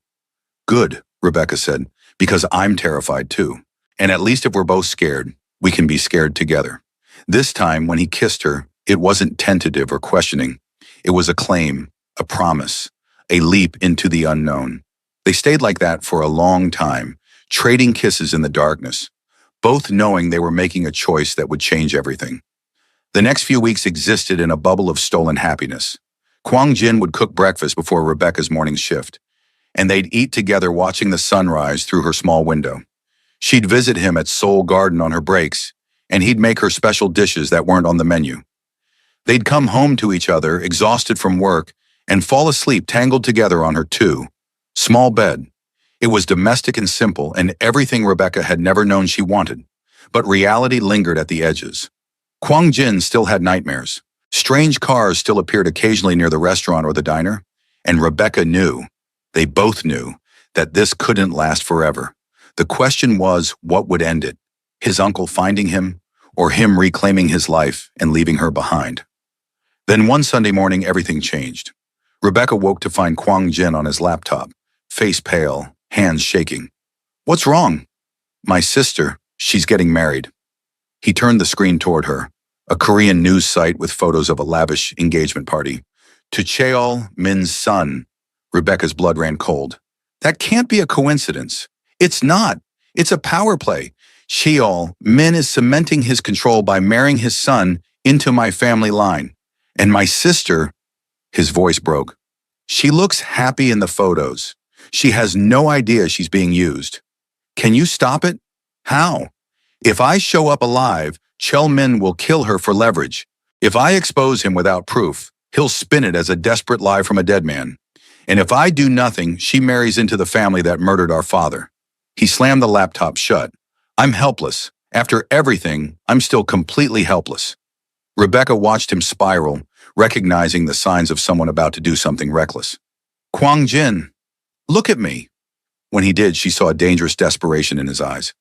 Good, Rebecca said, because I'm terrified too. And at least if we're both scared, we can be scared together. This time, when he kissed her, it wasn't tentative or questioning. It was a claim, a promise, a leap into the unknown. They stayed like that for a long time, trading kisses in the darkness, both knowing they were making a choice that would change everything. The next few weeks existed in a bubble of stolen happiness. Kwang Jin would cook breakfast before Rebecca's morning shift, and they'd eat together watching the sunrise through her small window. She'd visit him at Seoul Garden on her breaks, and he'd make her special dishes that weren't on the menu. They'd come home to each other, exhausted from work, and fall asleep tangled together on her small bed. It was domestic and simple, and everything Rebecca had never known she wanted. But reality lingered at the edges. Kwang Jin still had nightmares. Strange cars still appeared occasionally near the restaurant or the diner, and Rebecca knew, they both knew, that this couldn't last forever. The question was, what would end it? His uncle finding him, or him reclaiming his life and leaving her behind? Then one Sunday morning, everything changed. Rebecca woke to find Kwang Jin on his laptop, face pale, hands shaking. What's wrong? My sister, she's getting married. He turned the screen toward her, a Korean news site with photos of a lavish engagement party. To Cheol Min's son. Rebecca's blood ran cold. That can't be a coincidence. It's not. It's a power play. Cheol Min is cementing his control by marrying his son into my family line. And my sister, his voice broke. She looks happy in the photos. She has no idea she's being used. Can you stop it? How? If I show up alive, Cheol Min will kill her for leverage. If I expose him without proof, he'll spin it as a desperate lie from a dead man. And if I do nothing, she marries into the family that murdered our father. He slammed the laptop shut. I'm helpless. After everything, I'm still completely helpless. Rebecca watched him spiral, recognizing the signs of someone about to do something reckless. Kwang Jin, look at me. When he did, she saw a dangerous desperation in his eyes.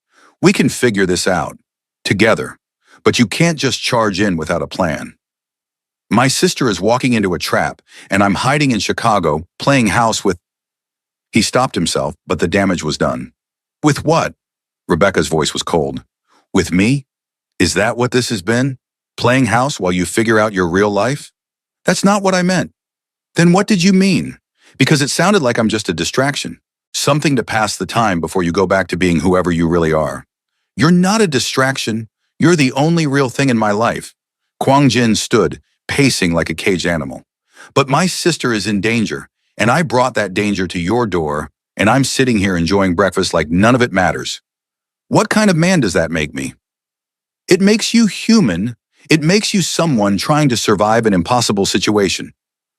We can figure this out, together, but you can't just charge in without a plan. My sister is walking into a trap, and I'm hiding in Chicago, playing house with... He stopped himself, but the damage was done. With what? Rebecca's voice was cold. With me? Is that what this has been? Playing house while you figure out your real life? That's not what I meant. Then what did you mean? Because it sounded like I'm just a distraction. Something to pass the time before you go back to being whoever you really are. You're not a distraction. You're the only real thing in my life. Kwang Jin stood, pacing like a caged animal. But my sister is in danger, and I brought that danger to your door, and I'm sitting here enjoying breakfast like none of it matters. What kind of man does that make me? It makes you human. It makes you someone trying to survive an impossible situation.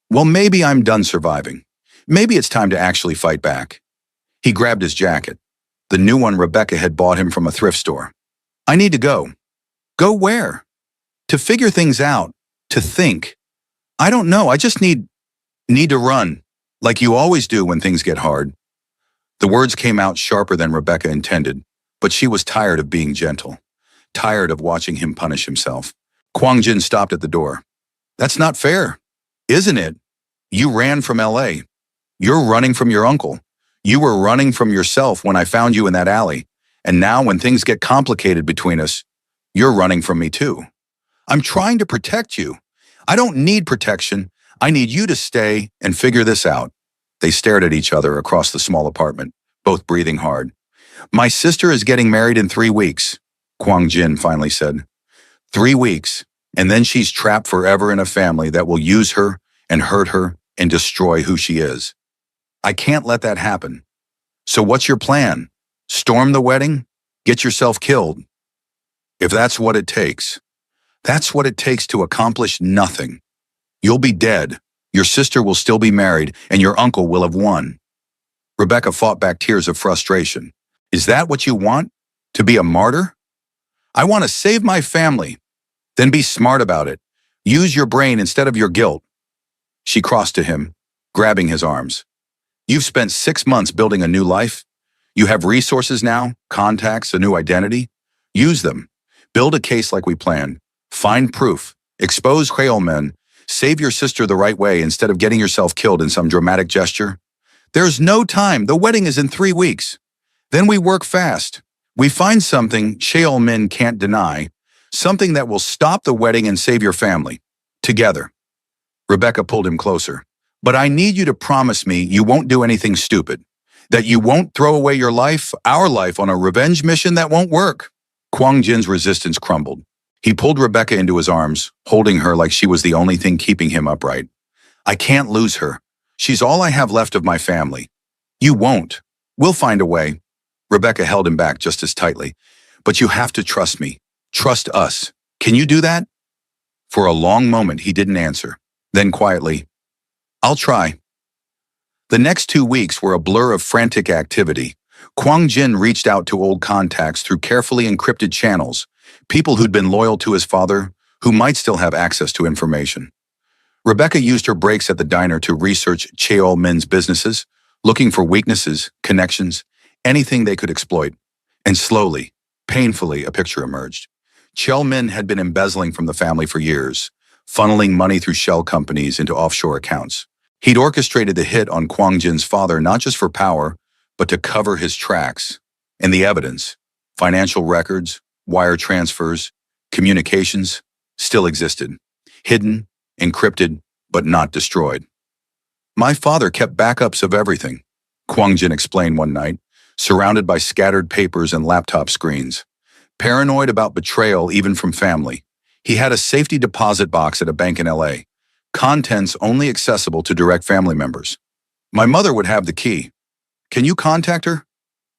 Well, maybe I'm done surviving. Maybe it's time to actually fight back. He grabbed his jacket, the new one Rebecca had bought him from a thrift store. I need to go. Go where? To figure things out, to think. I don't know, I just need to run, like you always do when things get hard. The words came out sharper than Rebecca intended, but she was tired of being gentle, tired of watching him punish himself. Kwang Jin stopped at the door. That's not fair, isn't it? You ran from LA. You're running from your uncle. You were running from yourself when I found you in that alley. And now when things get complicated between us, you're running from me too. I'm trying to protect you. I don't need protection. I need you to stay and figure this out. They stared at each other across the small apartment, both breathing hard. My sister is getting married in 3 weeks, Kwang Jin finally said. 3 weeks, and then she's trapped forever in a family that will use her and hurt her and destroy who she is. I can't let that happen. So what's your plan? Storm the wedding? Get yourself killed? If that's what it takes to accomplish nothing. You'll be dead, your sister will still be married, and your uncle will have won. Rebecca fought back tears of frustration. Is that what you want? To be a martyr? I want to save my family. Then be smart about it. Use your brain instead of your guilt. She crossed to him, grabbing his arms. You've spent 6 months building a new life. You have resources now, contacts, a new identity. Use them. Build a case like we planned. Find proof. Expose Creole men. Save your sister the right way instead of getting yourself killed in some dramatic gesture. There's no time. The wedding is in 3 weeks. Then we work fast. We find something Creole men can't deny, something that will stop the wedding and save your family. Together. Rebecca pulled him closer. But I need you to promise me you won't do anything stupid. That you won't throw away your life, our life, on a revenge mission that won't work. Kwang Jin's resistance crumbled. He pulled Rebecca into his arms, holding her like she was the only thing keeping him upright. I can't lose her. She's all I have left of my family. You won't. We'll find a way. Rebecca held him back just as tightly. But you have to trust me. Trust us. Can you do that? For a long moment, he didn't answer. Then quietly, I'll try. The next 2 weeks were a blur of frantic activity. Kwang Jin reached out to old contacts through carefully encrypted channels, people who'd been loyal to his father, who might still have access to information. Rebecca used her breaks at the diner to research Cheol Min's businesses, looking for weaknesses, connections, anything they could exploit. And slowly, painfully, a picture emerged. Cheol Min had been embezzling from the family for years, funneling money through shell companies into offshore accounts. He'd orchestrated the hit on Kwang Jin's father not just for power, but to cover his tracks. And the evidence, financial records, wire transfers, communications, still existed. Hidden, encrypted, but not destroyed. My father kept backups of everything, Kwang Jin explained one night, surrounded by scattered papers and laptop screens. Paranoid about betrayal even from family, he had a safety deposit box at a bank in LA, contents only accessible to direct family members. My mother would have the key. Can you contact her?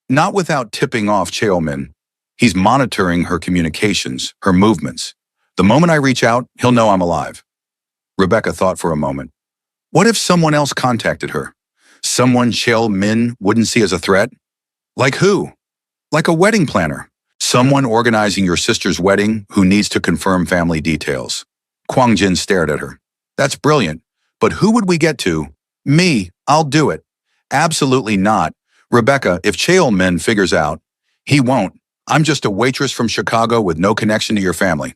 Not without tipping off Cheol Min. He's monitoring her communications, her movements. The moment I reach out, he'll know I'm alive. Rebecca thought for a moment. What if someone else contacted her? Someone Cheol Min wouldn't see as a threat? Like who? Like a wedding planner. Someone organizing your sister's wedding who needs to confirm family details. Kwang Jin stared at her. That's brilliant. But who would we get to? Me. I'll do it. Absolutely not. Rebecca, if Cheol Min figures out, he won't. I'm just a waitress from Chicago with no connection to your family.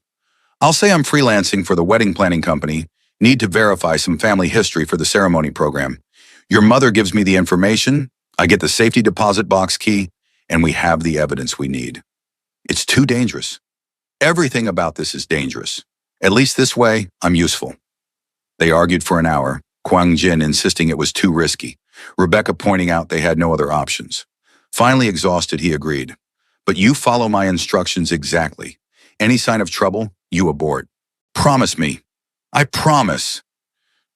I'll say I'm freelancing for the wedding planning company, need to verify some family history for the ceremony program. Your mother gives me the information, I get the safety deposit box key, and we have the evidence we need. It's too dangerous. Everything about this is dangerous. At least this way, I'm useful. They argued for an hour, Kwang Jin insisting it was too risky. Rebecca pointing out they had no other options. Finally exhausted, he agreed. But you follow my instructions exactly. Any sign of trouble, you abort. Promise me. I promise.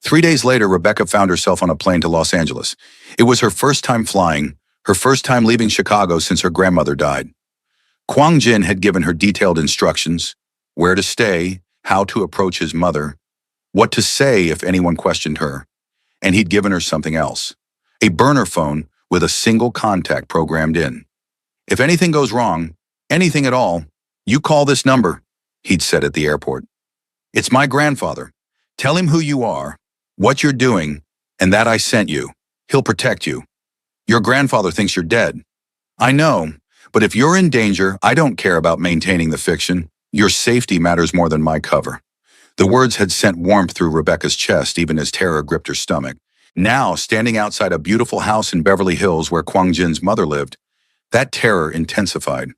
3 days later, Rebecca found herself on a plane to Los Angeles. It was her first time flying, her first time leaving Chicago since her grandmother died. Kwang Jin had given her detailed instructions, where to stay, how to approach his mother, what to say if anyone questioned her, and he'd given her something else, a burner phone with a single contact programmed in. If anything goes wrong, anything at all, you call this number, he'd said at the airport. It's my grandfather. Tell him who you are, what you're doing, and that I sent you. He'll protect you. Your grandfather thinks you're dead. I know, but if you're in danger, I don't care about maintaining the fiction. Your safety matters more than my cover. The words had sent warmth through Rebecca's chest even as terror gripped her stomach. Now, standing outside a beautiful house in Beverly Hills where Kwang Jin's mother lived, that terror intensified.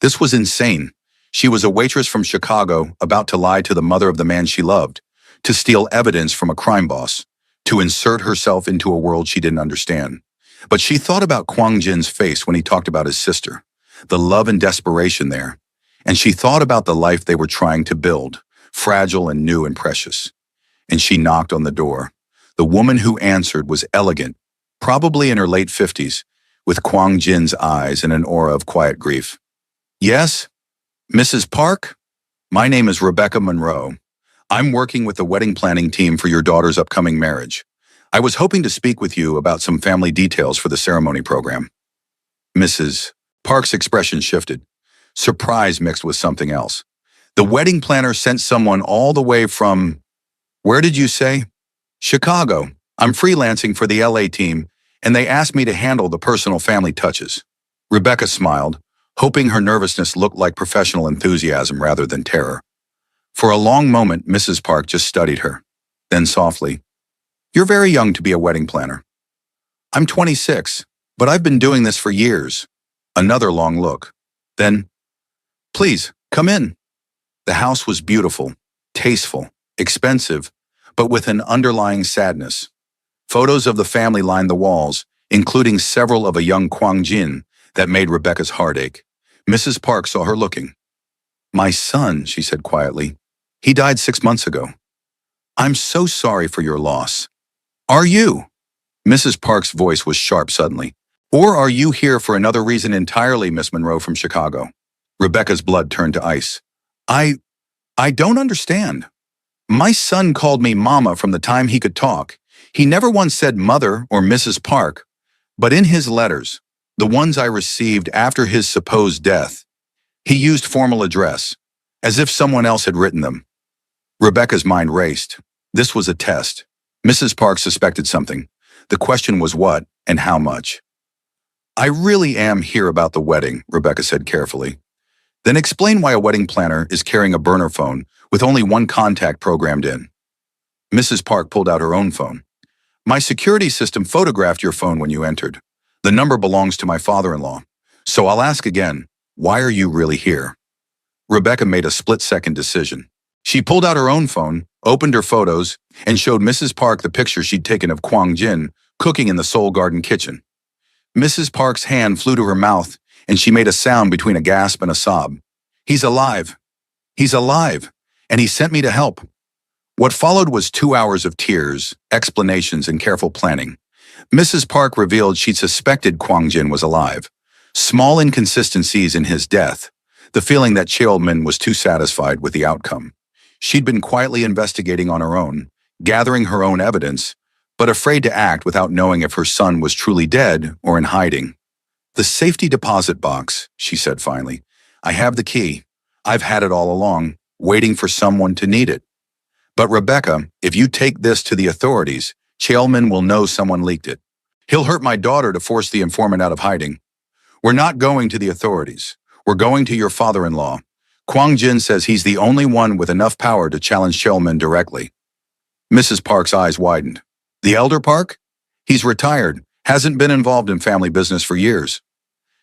This was insane. She was a waitress from Chicago about to lie to the mother of the man she loved, to steal evidence from a crime boss, to insert herself into a world she didn't understand. But she thought about Kwang Jin's face when he talked about his sister, the love and desperation there. And she thought about the life they were trying to build, fragile and new and precious. And she knocked on the door. The woman who answered was elegant, probably in her late 50s, with Kwang Jin's eyes and an aura of quiet grief. Yes? Mrs. Park? My name is Rebecca Monroe. I'm working with the wedding planning team for your daughter's upcoming marriage. I was hoping to speak with you about some family details for the ceremony program. Mrs. Park's expression shifted, surprise mixed with something else. The wedding planner sent someone all the way from, where did you say? Chicago. I'm freelancing for the LA team, and they asked me to handle the personal family touches. Rebecca smiled, hoping her nervousness looked like professional enthusiasm rather than terror. For a long moment, Mrs. Park just studied her. Then softly, "You're very young to be a wedding planner." "I'm 26, but I've been doing this for years." Another long look. Then, "Please, come in." The house was beautiful, tasteful, expensive, but with an underlying sadness. Photos of the family lined the walls, including several of a young Kwang Jin, that made Rebecca's heart ache. Mrs. Park saw her looking. "My son," she said quietly. "He died 6 months ago. I'm so sorry for your loss." "Are you?" Mrs. Park's voice was sharp suddenly. "Or are you here for another reason entirely, Miss Monroe from Chicago?" Rebecca's blood turned to ice. I don't understand. My son called me Mama from the time he could talk. He never once said Mother or Mrs. Park, but in his letters, the ones I received after his supposed death, he used formal address, as if someone else had written them. Rebecca's mind raced. This was a test. Mrs. Park suspected something. The question was what and how much. "I really am here about the wedding," Rebecca said carefully. "Then explain why a wedding planner is carrying a burner phone with only one contact programmed in." Mrs. Park pulled out her own phone. "My security system photographed your phone when you entered. The number belongs to my father-in-law. So I'll ask again, why are you really here?" Rebecca made a split-second decision. She pulled out her own phone, opened her photos, and showed Mrs. Park the picture she'd taken of Kwang Jin cooking in the Seoul Garden kitchen. Mrs. Park's hand flew to her mouth, and she made a sound between a gasp and a sob. "He's alive. He's alive. And he sent me to help." What followed was 2 hours of tears, explanations, and careful planning. Mrs. Park revealed she'd suspected Kwang Jin was alive. Small inconsistencies in his death, the feeling that Cheolmin was too satisfied with the outcome. She'd been quietly investigating on her own, gathering her own evidence, but afraid to act without knowing if her son was truly dead or in hiding. "The safety deposit box," she said finally. "I have the key. I've had it all along, waiting for someone to need it. But Rebecca, if you take this to the authorities, Cheolmin will know someone leaked it. He'll hurt my daughter to force the informant out of hiding. We're not going to the authorities. We're going to your father-in-law. Kwang Jin says he's the only one with enough power to challenge Cheolmin directly." Mrs. Park's eyes widened. "The elder Park? He's retired, hasn't been involved in family business for years.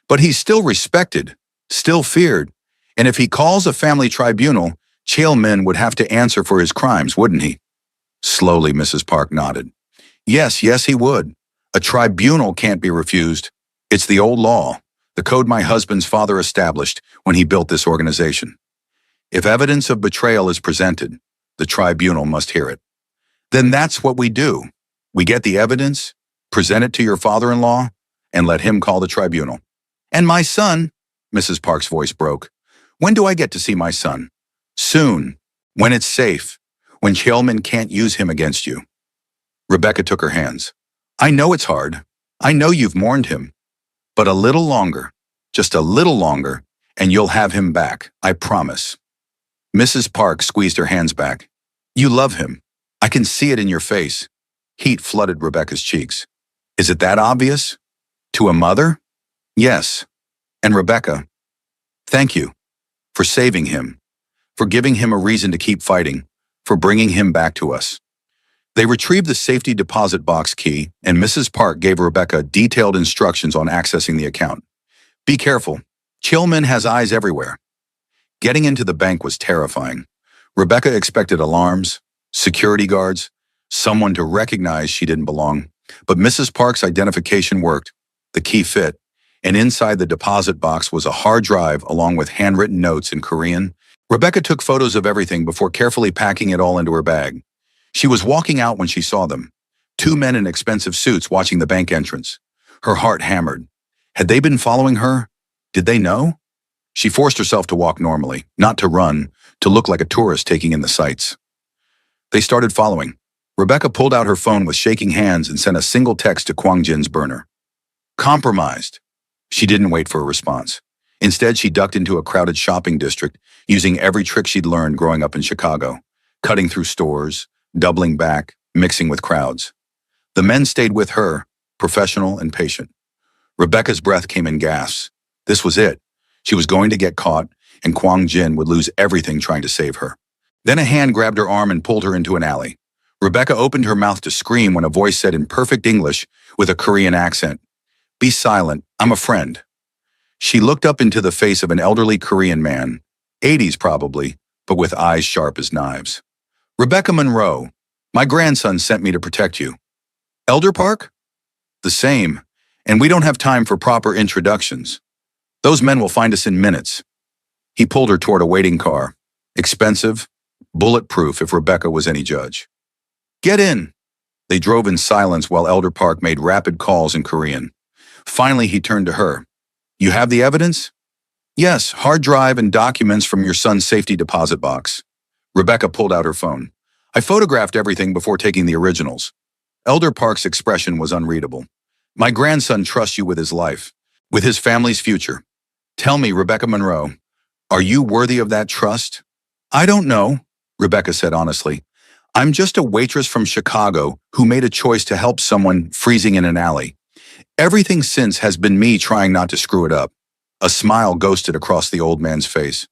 But he's still respected, still feared, and if he calls a family tribunal, Cheolmin would have to answer for his crimes, wouldn't he?" Slowly, Mrs. Park nodded. Yes, he would. A tribunal can't be refused. It's the old law, the code my husband's father established when he built this organization. If evidence of betrayal is presented, the tribunal must hear it. Then that's what we do. We get the evidence, present it to your father-in-law, and let him call the tribunal. And my son, Mrs. Park's voice broke. When do I get to see my son? Soon, when it's safe, when Chelman can't use him against you. Rebecca took her hands. I know it's hard. I know you've mourned him. But a little longer, just a little longer, and you'll have him back, I promise. Mrs. Park squeezed her hands back. You love him. I can see it in your face. Heat flooded Rebecca's cheeks. Is it that obvious? To a mother? Yes. And Rebecca, thank you for saving him, for giving him a reason to keep fighting, for bringing him back to us. They retrieved the safety deposit box key, and Mrs. Park gave Rebecca detailed instructions on accessing the account. Be careful. Chelman has eyes everywhere. Getting into the bank was terrifying. Rebecca expected alarms, security guards, someone to recognize she didn't belong. But Mrs. Park's identification worked. The key fit, and inside the deposit box was a hard drive along with handwritten notes in Korean. Rebecca took photos of everything before carefully packing it all into her bag. She was walking out when she saw them. Two men in expensive suits watching the bank entrance. Her heart hammered. Had they been following her? Did they know? She forced herself to walk normally, not to run, to look like a tourist taking in the sights. They started following. Rebecca pulled out her phone with shaking hands and sent a single text to Kwang Jin's burner. Compromised. She didn't wait for a response. Instead, she ducked into a crowded shopping district, using every trick she'd learned growing up in Chicago, cutting through stores, doubling back, mixing with crowds. The men stayed with her, professional and patient. Rebecca's breath came in gasps. This was it. She was going to get caught, and Kwang Jin would lose everything trying to save her. Then a hand grabbed her arm and pulled her into an alley. Rebecca opened her mouth to scream when a voice said in perfect English with a Korean accent, Be silent, I'm a friend. She looked up into the face of an elderly Korean man, 80s probably, but with eyes sharp as knives. Rebecca Monroe, my grandson sent me to protect you. Elder Park? The same, and we don't have time for proper introductions. Those men will find us in minutes. He pulled her toward a waiting car. Expensive, bulletproof if Rebecca was any judge. Get in. They drove in silence while Elder Park made rapid calls in Korean. Finally, he turned to her. You have the evidence? Yes, hard drive and documents from your son's safety deposit box. Rebecca pulled out her phone. I photographed everything before taking the originals. Elder Park's expression was unreadable. My grandson trusts you with his life, with his family's future. Tell me, Rebecca Monroe, are you worthy of that trust? I don't know, Rebecca said honestly. I'm just a waitress from Chicago who made a choice to help someone freezing in an alley. Everything since has been me trying not to screw it up. A smile ghosted across the old man's face.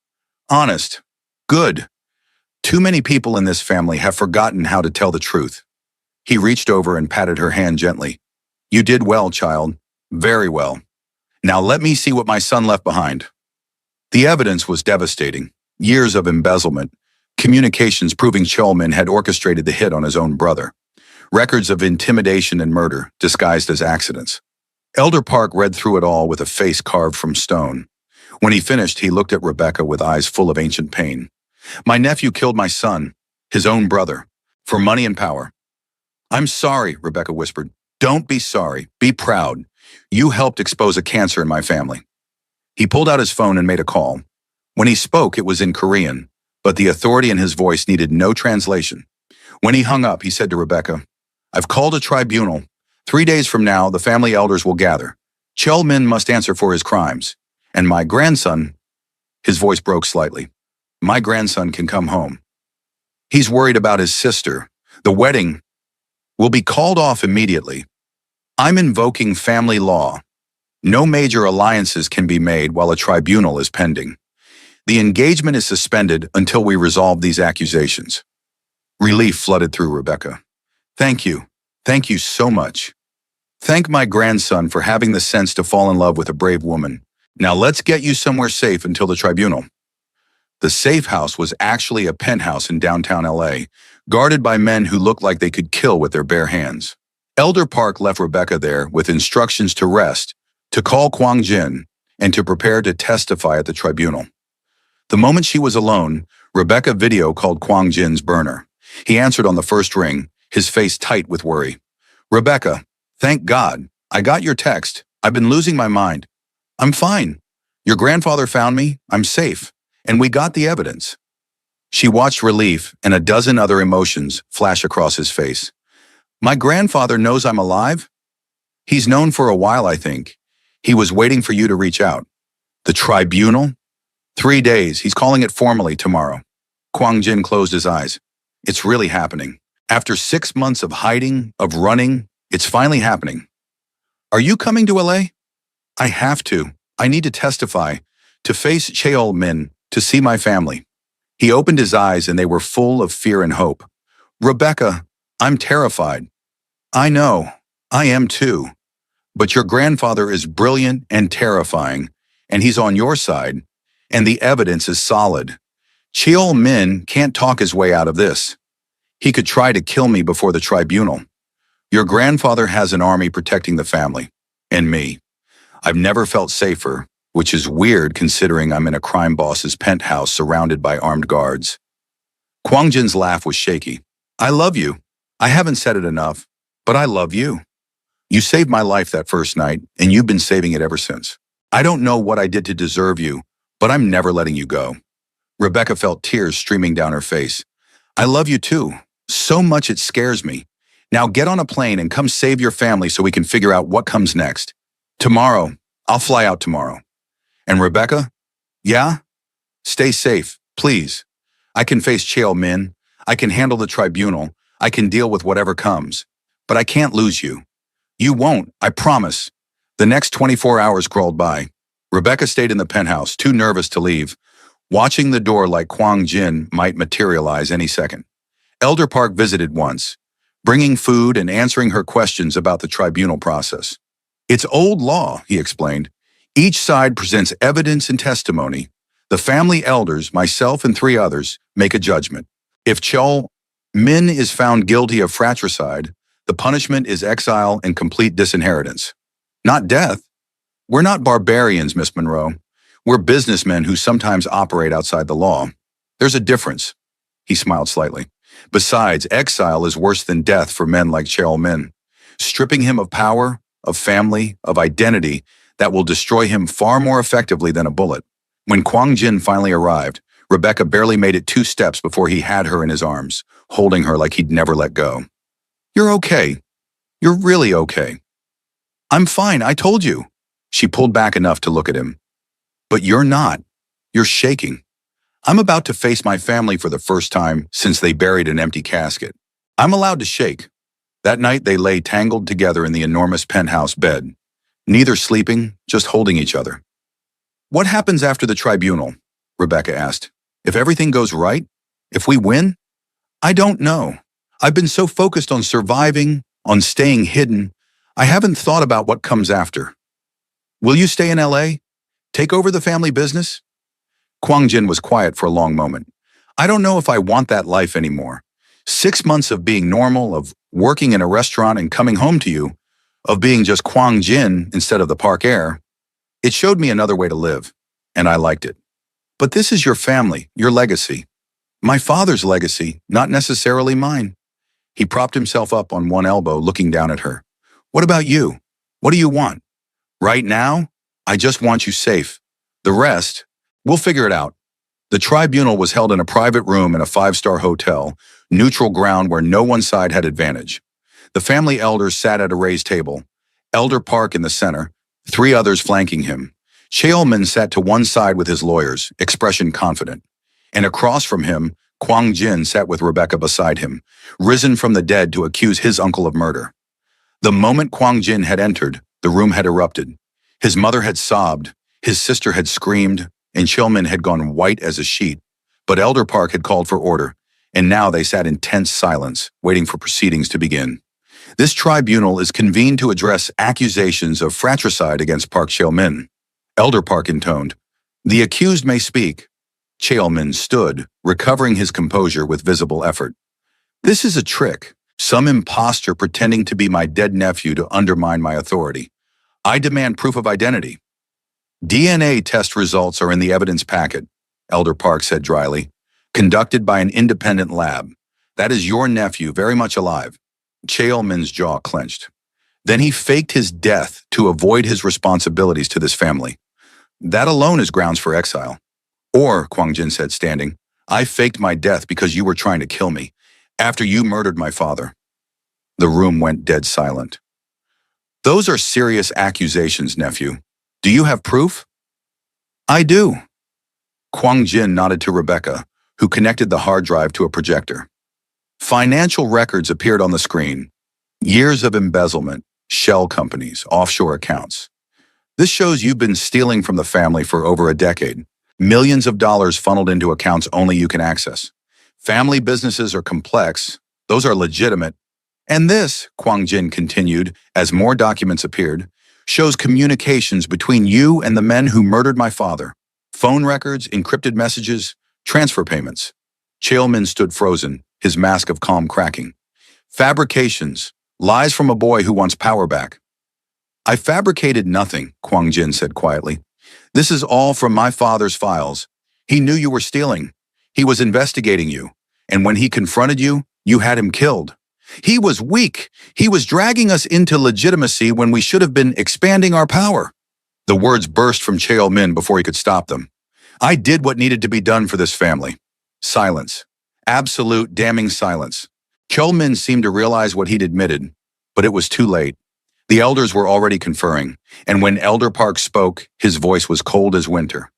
Honest. Good. Too many people in this family have forgotten how to tell the truth. He reached over and patted her hand gently. You did well, child. Very well. Now let me see what my son left behind. The evidence was devastating. Years of embezzlement. Communications proving Chelman had orchestrated the hit on his own brother. Records of intimidation and murder, disguised as accidents. Elder Park read through it all with a face carved from stone. When he finished, he looked at Rebecca with eyes full of ancient pain. My nephew killed my son, his own brother, for money and power. I'm sorry, Rebecca whispered. Don't be sorry. Be proud. You helped expose a cancer in my family. He pulled out his phone and made a call. When he spoke, it was in Korean, but the authority in his voice needed no translation. When he hung up, he said to Rebecca, I've called a tribunal. 3 days from now, the family elders will gather. Chelman must answer for his crimes. And my grandson, his voice broke slightly. My grandson can come home. He's worried about his sister. The wedding will be called off immediately. I'm invoking family law. No major alliances can be made while a tribunal is pending. The engagement is suspended until we resolve these accusations. Relief flooded through Rebecca. Thank you. Thank you so much. Thank my grandson for having the sense to fall in love with a brave woman. Now let's get you somewhere safe until the tribunal. The safe house was actually a penthouse in downtown LA, guarded by men who looked like they could kill with their bare hands. Elder Park left Rebecca there with instructions to rest, to call Kwang Jin, and to prepare to testify at the tribunal. The moment she was alone, Rebecca video called Kwang Jin's burner. He answered on the first ring, his face tight with worry. "Rebecca, thank God. I got your text. I've been losing my mind. I'm fine. Your grandfather found me. I'm safe. And we got the evidence." She watched relief and a dozen other emotions flash across his face. "My grandfather knows I'm alive? He's known for a while, I think. He was waiting for you to reach out." "The tribunal?" 3 days. He's calling it formally tomorrow. Kwang Jin closed his eyes. It's really happening. After 6 months of hiding, of running, it's finally happening. "Are you coming to LA? "I have to. I need to testify, to face Cheol Min, to see my family." He opened his eyes and they were full of fear and hope. "Rebecca, I'm terrified." "I know. I am too. But your grandfather is brilliant and terrifying, and he's on your side, and the evidence is solid. Cheol Min can't talk his way out of this. He could try to kill me before the tribunal. Your grandfather has an army protecting the family, and me. I've never felt safer, which is weird considering I'm in a crime boss's penthouse surrounded by armed guards." Kwang Jin's laugh was shaky. "I love you. I haven't said it enough, but I love you. You saved my life that first night, and you've been saving it ever since. I don't know what I did to deserve you, but I'm never letting you go." Rebecca felt tears streaming down her face. "I love you too. So much it scares me. Now get on a plane and come save your family so we can figure out what comes next. Tomorrow. I'll fly out tomorrow." "And Rebecca?" "Yeah? Stay safe, please. I can face Cheol Min. I can handle the tribunal. I can deal with whatever comes. But I can't lose you." "You won't, I promise." The next 24 hours crawled by. Rebecca stayed in the penthouse, too nervous to leave, watching the door like Kwang Jin might materialize any second. Elder Park visited once, bringing food and answering her questions about the tribunal process. "It's old law," he explained. "Each side presents evidence and testimony. The family elders, myself and 3 others, make a judgment. If Cheol Min is found guilty of fratricide, the punishment is exile and complete disinheritance. Not death. We're not barbarians, Miss Monroe. We're businessmen who sometimes operate outside the law. There's a difference." He smiled slightly. "Besides, exile is worse than death for men like Cheol Min, stripping him of power, of family, of identity that will destroy him far more effectively than a bullet." When Kwang Jin finally arrived, Rebecca barely made it 2 steps before he had her in his arms, holding her like he'd never let go. "You're okay. You're really okay." "I'm fine, I told you." She pulled back enough to look at him. "But you're not. You're shaking. I'm about to face my family for the first time since they buried an empty casket. I'm allowed to shake." That night they lay tangled together in the enormous penthouse bed, neither sleeping, just holding each other. "What happens after the tribunal?" Rebecca asked. "If everything goes right? If we win?" "I don't know. I've been so focused on surviving, on staying hidden, I haven't thought about what comes after." "Will you stay in LA? Take over the family business?" Kwang Jin was quiet for a long moment. "I don't know if I want that life anymore. 6 months of being normal, of working in a restaurant and coming home to you, of being just Kwang Jin instead of the park heir. It showed me another way to live, and I liked it. But this is your family, your legacy. My father's legacy, not necessarily mine." He propped himself up on one elbow, looking down at her. "What about you? What do you want?" "Right now, I just want you safe. The rest, we'll figure it out." The tribunal was held in a private room in a 5-star hotel, neutral ground where no one side had advantage. The family elders sat at a raised table, Elder Park in the center, 3 others flanking him. Cheol Min sat to one side with his lawyers, expression confident. And across from him, Kwang Jin sat with Rebecca beside him, risen from the dead to accuse his uncle of murder. The moment Kwang Jin had entered, the room had erupted. His mother had sobbed, his sister had screamed, and Cheol Min had gone white as a sheet. But Elder Park had called for order, and now they sat in tense silence, waiting for proceedings to begin. "This tribunal is convened to address accusations of fratricide against Park Cheol Min." Elder Park intoned, "The accused may speak." Cheol Min stood, recovering his composure with visible effort. "This is a trick. Some imposter pretending to be my dead nephew to undermine my authority. I demand proof of identity. DNA test results are in the evidence packet, Elder Park said dryly. Conducted by an independent lab. That is your nephew, very much alive. Cheolmin's jaw clenched. Then he faked his death to avoid his responsibilities to this family. That alone is grounds for exile. Or, Kwang Jin said, standing, I faked my death because you were trying to kill me, after you murdered my father. The room went dead silent. Those are serious accusations, nephew. Do you have proof? I do. Kwang Jin nodded to Rebecca, who connected the hard drive to a projector. Financial records appeared on the screen. Years of embezzlement, shell companies, offshore accounts. This shows you've been stealing from the family for over a decade. Millions of dollars funneled into accounts only you can access. Family businesses are complex. Those are legitimate. And this, Kwang Jin continued, as more documents appeared, shows communications between you and the men who murdered my father. Phone records, encrypted messages, transfer payments. Cheolmin stood frozen, his mask of calm cracking. Fabrications, lies from a boy who wants power back. I fabricated nothing, Kwang Jin said quietly. This is all from my father's files. He knew you were stealing. He was investigating you. And when he confronted you, you had him killed. He was weak. He was dragging us into legitimacy when we should have been expanding our power. The words burst from Cheolmin before he could stop them. I did what needed to be done for this family. Silence. Absolute damning silence. Cheolmin seemed to realize what he'd admitted, but it was too late. The elders were already conferring, and when Elder Park spoke, his voice was cold as winter.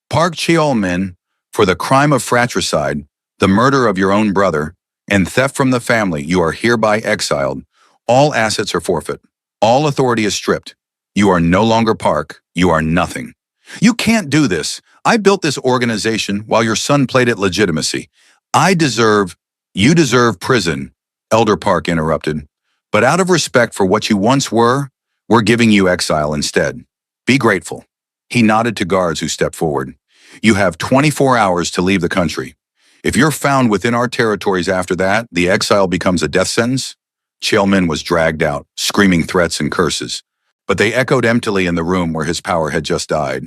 Park Cheolmin, for the crime of fratricide, the murder of your own brother, and theft from the family, you are hereby exiled. All assets are forfeit. All authority is stripped. You are no longer Park. You are nothing. You can't do this. I built this organization while your son played at legitimacy. You deserve prison, Elder Park interrupted. But out of respect for what you once were, we're giving you exile instead. Be grateful. He nodded to guards who stepped forward. You have 24 hours to leave the country. If you're found within our territories after that, the exile becomes a death sentence. Cheolmin was dragged out, screaming threats and curses. But they echoed emptily in the room where his power had just died.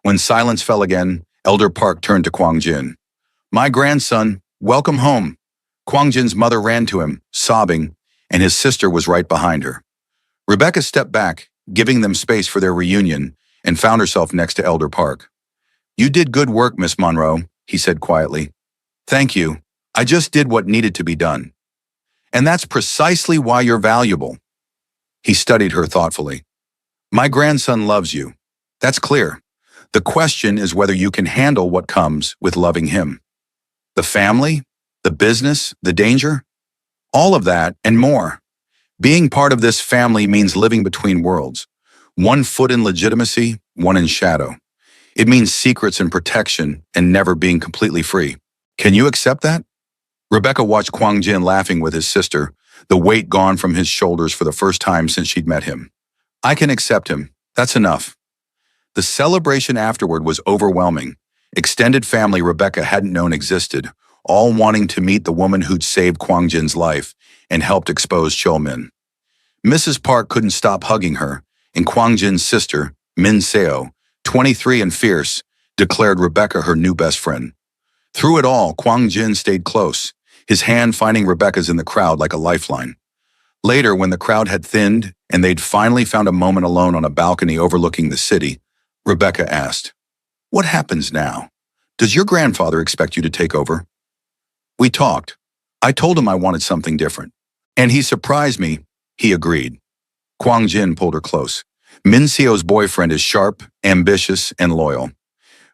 When silence fell again, Elder Park turned to Kwang Jin. My grandson, welcome home. Kwang Jin's mother ran to him, sobbing, and his sister was right behind her. Rebecca stepped back, giving them space for their reunion, and found herself next to Elder Park. You did good work, Miss Monroe, he said quietly. Thank you. I just did what needed to be done. And that's precisely why you're valuable. He studied her thoughtfully. My grandson loves you. That's clear. The question is whether you can handle what comes with loving him. The family, the business, the danger, all of that and more. Being part of this family means living between worlds. One foot in legitimacy, one in shadow. It means secrets and protection and never being completely free. Can you accept that? Rebecca watched Kwang Jin laughing with his sister, the weight gone from his shoulders for the first time since she'd met him. I can accept him. That's enough. The celebration afterward was overwhelming. Extended family Rebecca hadn't known existed, all wanting to meet the woman who'd saved Kwang Jin's life and helped expose Cheolmin. Mrs. Park couldn't stop hugging her, and Kwang Jin's sister, Min Seo, 23 and fierce, declared Rebecca her new best friend. Through it all, Kwang Jin stayed close, his hand finding Rebecca's in the crowd like a lifeline. Later, when the crowd had thinned and they'd finally found a moment alone on a balcony overlooking the city, Rebecca asked, What happens now? Does your grandfather expect you to take over? We talked. I told him I wanted something different. And he surprised me. He agreed. Kwang Jin pulled her close. Min Seo's boyfriend is sharp, ambitious, and loyal.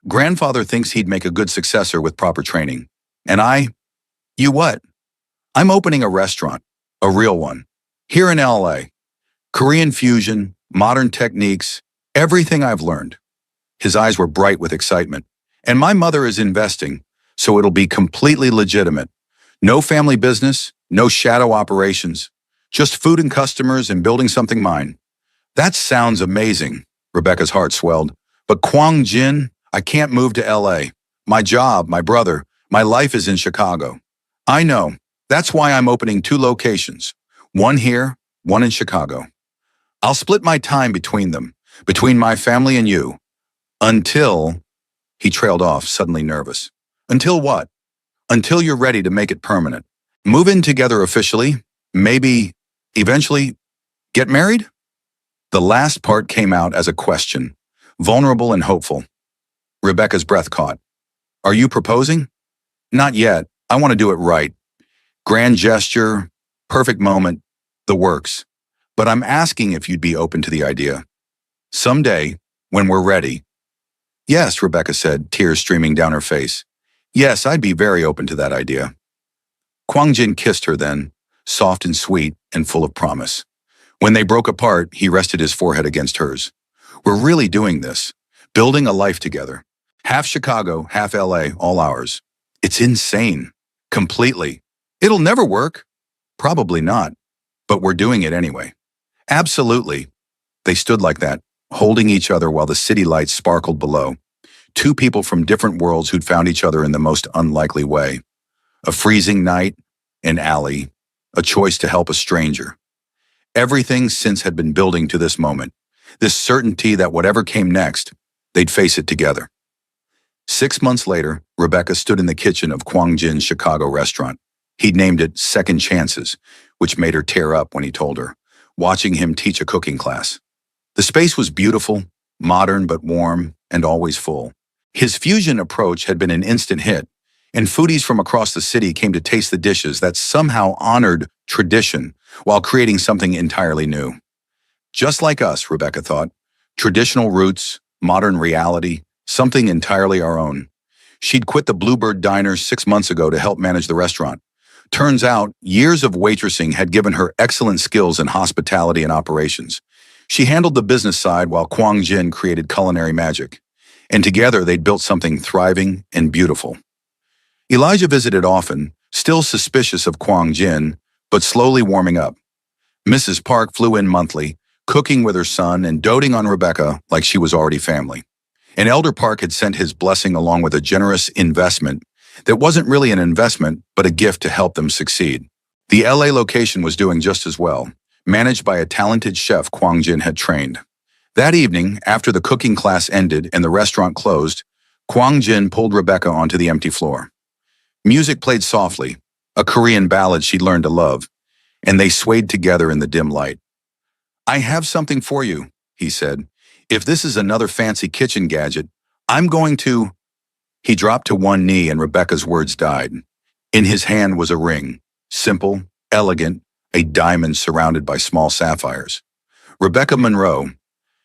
Grandfather thinks he'd make a good successor with proper training. And you what? I'm opening a restaurant, a real one, here in LA. Korean fusion, modern techniques, everything I've learned. His eyes were bright with excitement. And my mother is investing, so it'll be completely legitimate. No family business, no shadow operations, just food and customers and building something mine. That sounds amazing, Rebecca's heart swelled. But Kwang Jin, I can't move to LA. My job, my brother, my life is in Chicago. I know. That's why I'm opening 2 locations. One here, one in Chicago. I'll split my time between them, between my family and you, until, he trailed off, suddenly nervous. Until what? Until you're ready to make it permanent. Move in together officially, maybe, eventually, get married? The last part came out as a question, vulnerable and hopeful. Rebecca's breath caught. Are you proposing? Not yet. I want to do it right. Grand gesture, perfect moment, the works. But I'm asking if you'd be open to the idea. Someday, when we're ready. Yes, Rebecca said, tears streaming down her face. Yes, I'd be very open to that idea. Kwang Jin kissed her then, soft and sweet and full of promise. When they broke apart, he rested his forehead against hers. We're really doing this, building a life together. Half Chicago, half LA, all ours. It's insane. Completely. It'll never work. Probably not. But we're doing it anyway. Absolutely. They stood like that, holding each other while the city lights sparkled below. 2 people from different worlds who'd found each other in the most unlikely way. A freezing night, an alley, a choice to help a stranger. Everything since had been building to this moment, this certainty that whatever came next, they'd face it together. 6 months later, Rebecca stood in the kitchen of Kwang Jin's Chicago restaurant. He'd named it Second Chances, which made her tear up when he told her, watching him teach a cooking class. The space was beautiful, modern but warm, and always full. His fusion approach had been an instant hit, and foodies from across the city came to taste the dishes that somehow honored tradition while creating something entirely new. Just like us, Rebecca thought, traditional roots, modern reality, something entirely our own. She'd quit the Bluebird Diner 6 months ago to help manage the restaurant. Turns out, years of waitressing had given her excellent skills in hospitality and operations. She handled the business side while Kwang Jin created culinary magic. And together they'd built something thriving and beautiful. Elijah visited often, still suspicious of Kwang Jin, but slowly warming up. Mrs. Park flew in monthly, cooking with her son and doting on Rebecca like she was already family. And Elder Park had sent his blessing along with a generous investment that wasn't really an investment, but a gift to help them succeed. The LA location was doing just as well, managed by a talented chef Kwang Jin had trained. That evening, after the cooking class ended and the restaurant closed, Kwang Jin pulled Rebecca onto the empty floor. Music played softly, a Korean ballad she'd learned to love, and they swayed together in the dim light. I have something for you, he said. If this is another fancy kitchen gadget, I'm going to... He dropped to one knee and Rebecca's words died. In his hand was a ring, simple, elegant, a diamond surrounded by small sapphires. Rebecca Monroe,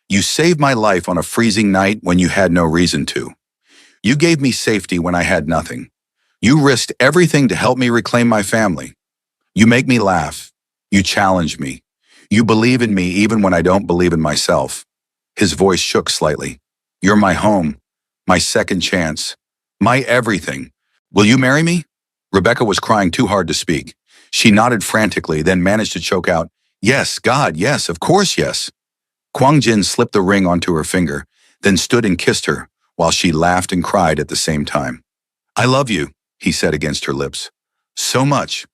you saved my life on a freezing night when you had no reason to. You gave me safety when I had nothing. You risked everything to help me reclaim my family. You make me laugh. You challenge me. You believe in me even when I don't believe in myself. His voice shook slightly. You're my home, my second chance, my everything. Will you marry me? Rebecca was crying too hard to speak. She nodded frantically, then managed to choke out, Yes, God, yes, of course, yes. Kwang Jin slipped the ring onto her finger, then stood and kissed her, while she laughed and cried at the same time. I love you, he said against her lips. So much.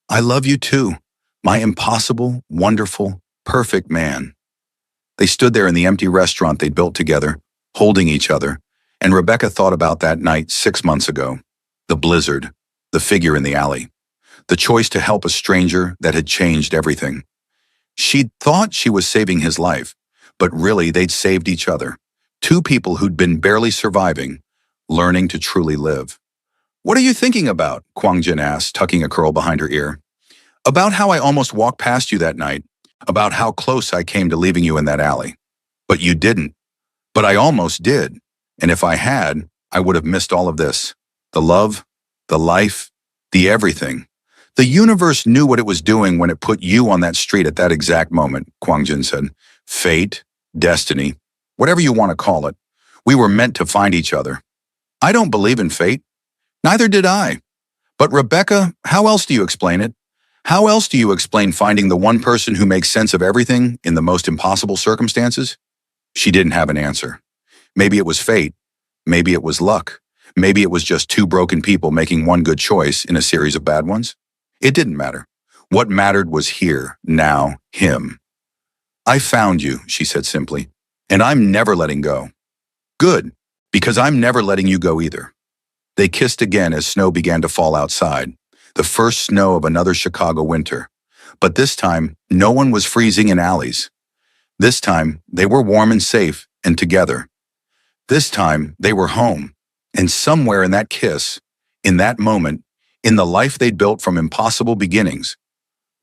I love you too, my impossible, wonderful, perfect man. They stood there in the empty restaurant they'd built together, holding each other, and Rebecca thought about that night 6 months ago. The blizzard, the figure in the alley, the choice to help a stranger that had changed everything. She'd thought she was saving his life, but really they'd saved each other. 2 people who'd been barely surviving, learning to truly live. What are you thinking about? Kwang Jin asked, tucking a curl behind her ear. About how I almost walked past you that night, about how close I came to leaving you in that alley. But you didn't. But I almost did. And if I had, I would have missed all of this. The love, the life, the everything. The universe knew what it was doing when it put you on that street at that exact moment, Kwang Jin said. Fate, destiny, whatever you want to call it. We were meant to find each other. I don't believe in fate. Neither did I. But Rebecca, how else do you explain it? How else do you explain finding the one person who makes sense of everything in the most impossible circumstances? She didn't have an answer. Maybe it was fate. Maybe it was luck. Maybe it was just 2 broken people making one good choice in a series of bad ones. It didn't matter. What mattered was here, now, him. I found you, she said simply, and I'm never letting go. Good, because I'm never letting you go either. They kissed again as snow began to fall outside, the first snow of another Chicago winter. But this time, no one was freezing in alleys. This time, they were warm and safe and together. This time, they were home. And somewhere in that kiss, in that moment, in the life they'd built from impossible beginnings,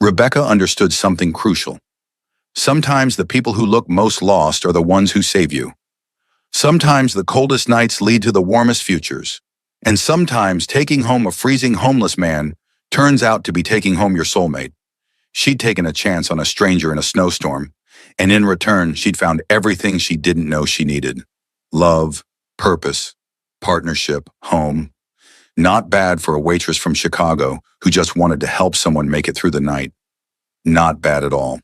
Rebecca understood something crucial. Sometimes the people who look most lost are the ones who save you. Sometimes the coldest nights lead to the warmest futures. And sometimes taking home a freezing homeless man turns out to be taking home your soulmate. She'd taken a chance on a stranger in a snowstorm, and in return, she'd found everything she didn't know she needed. Love, purpose, partnership, home. Not bad for a waitress from Chicago who just wanted to help someone make it through the night. Not bad at all.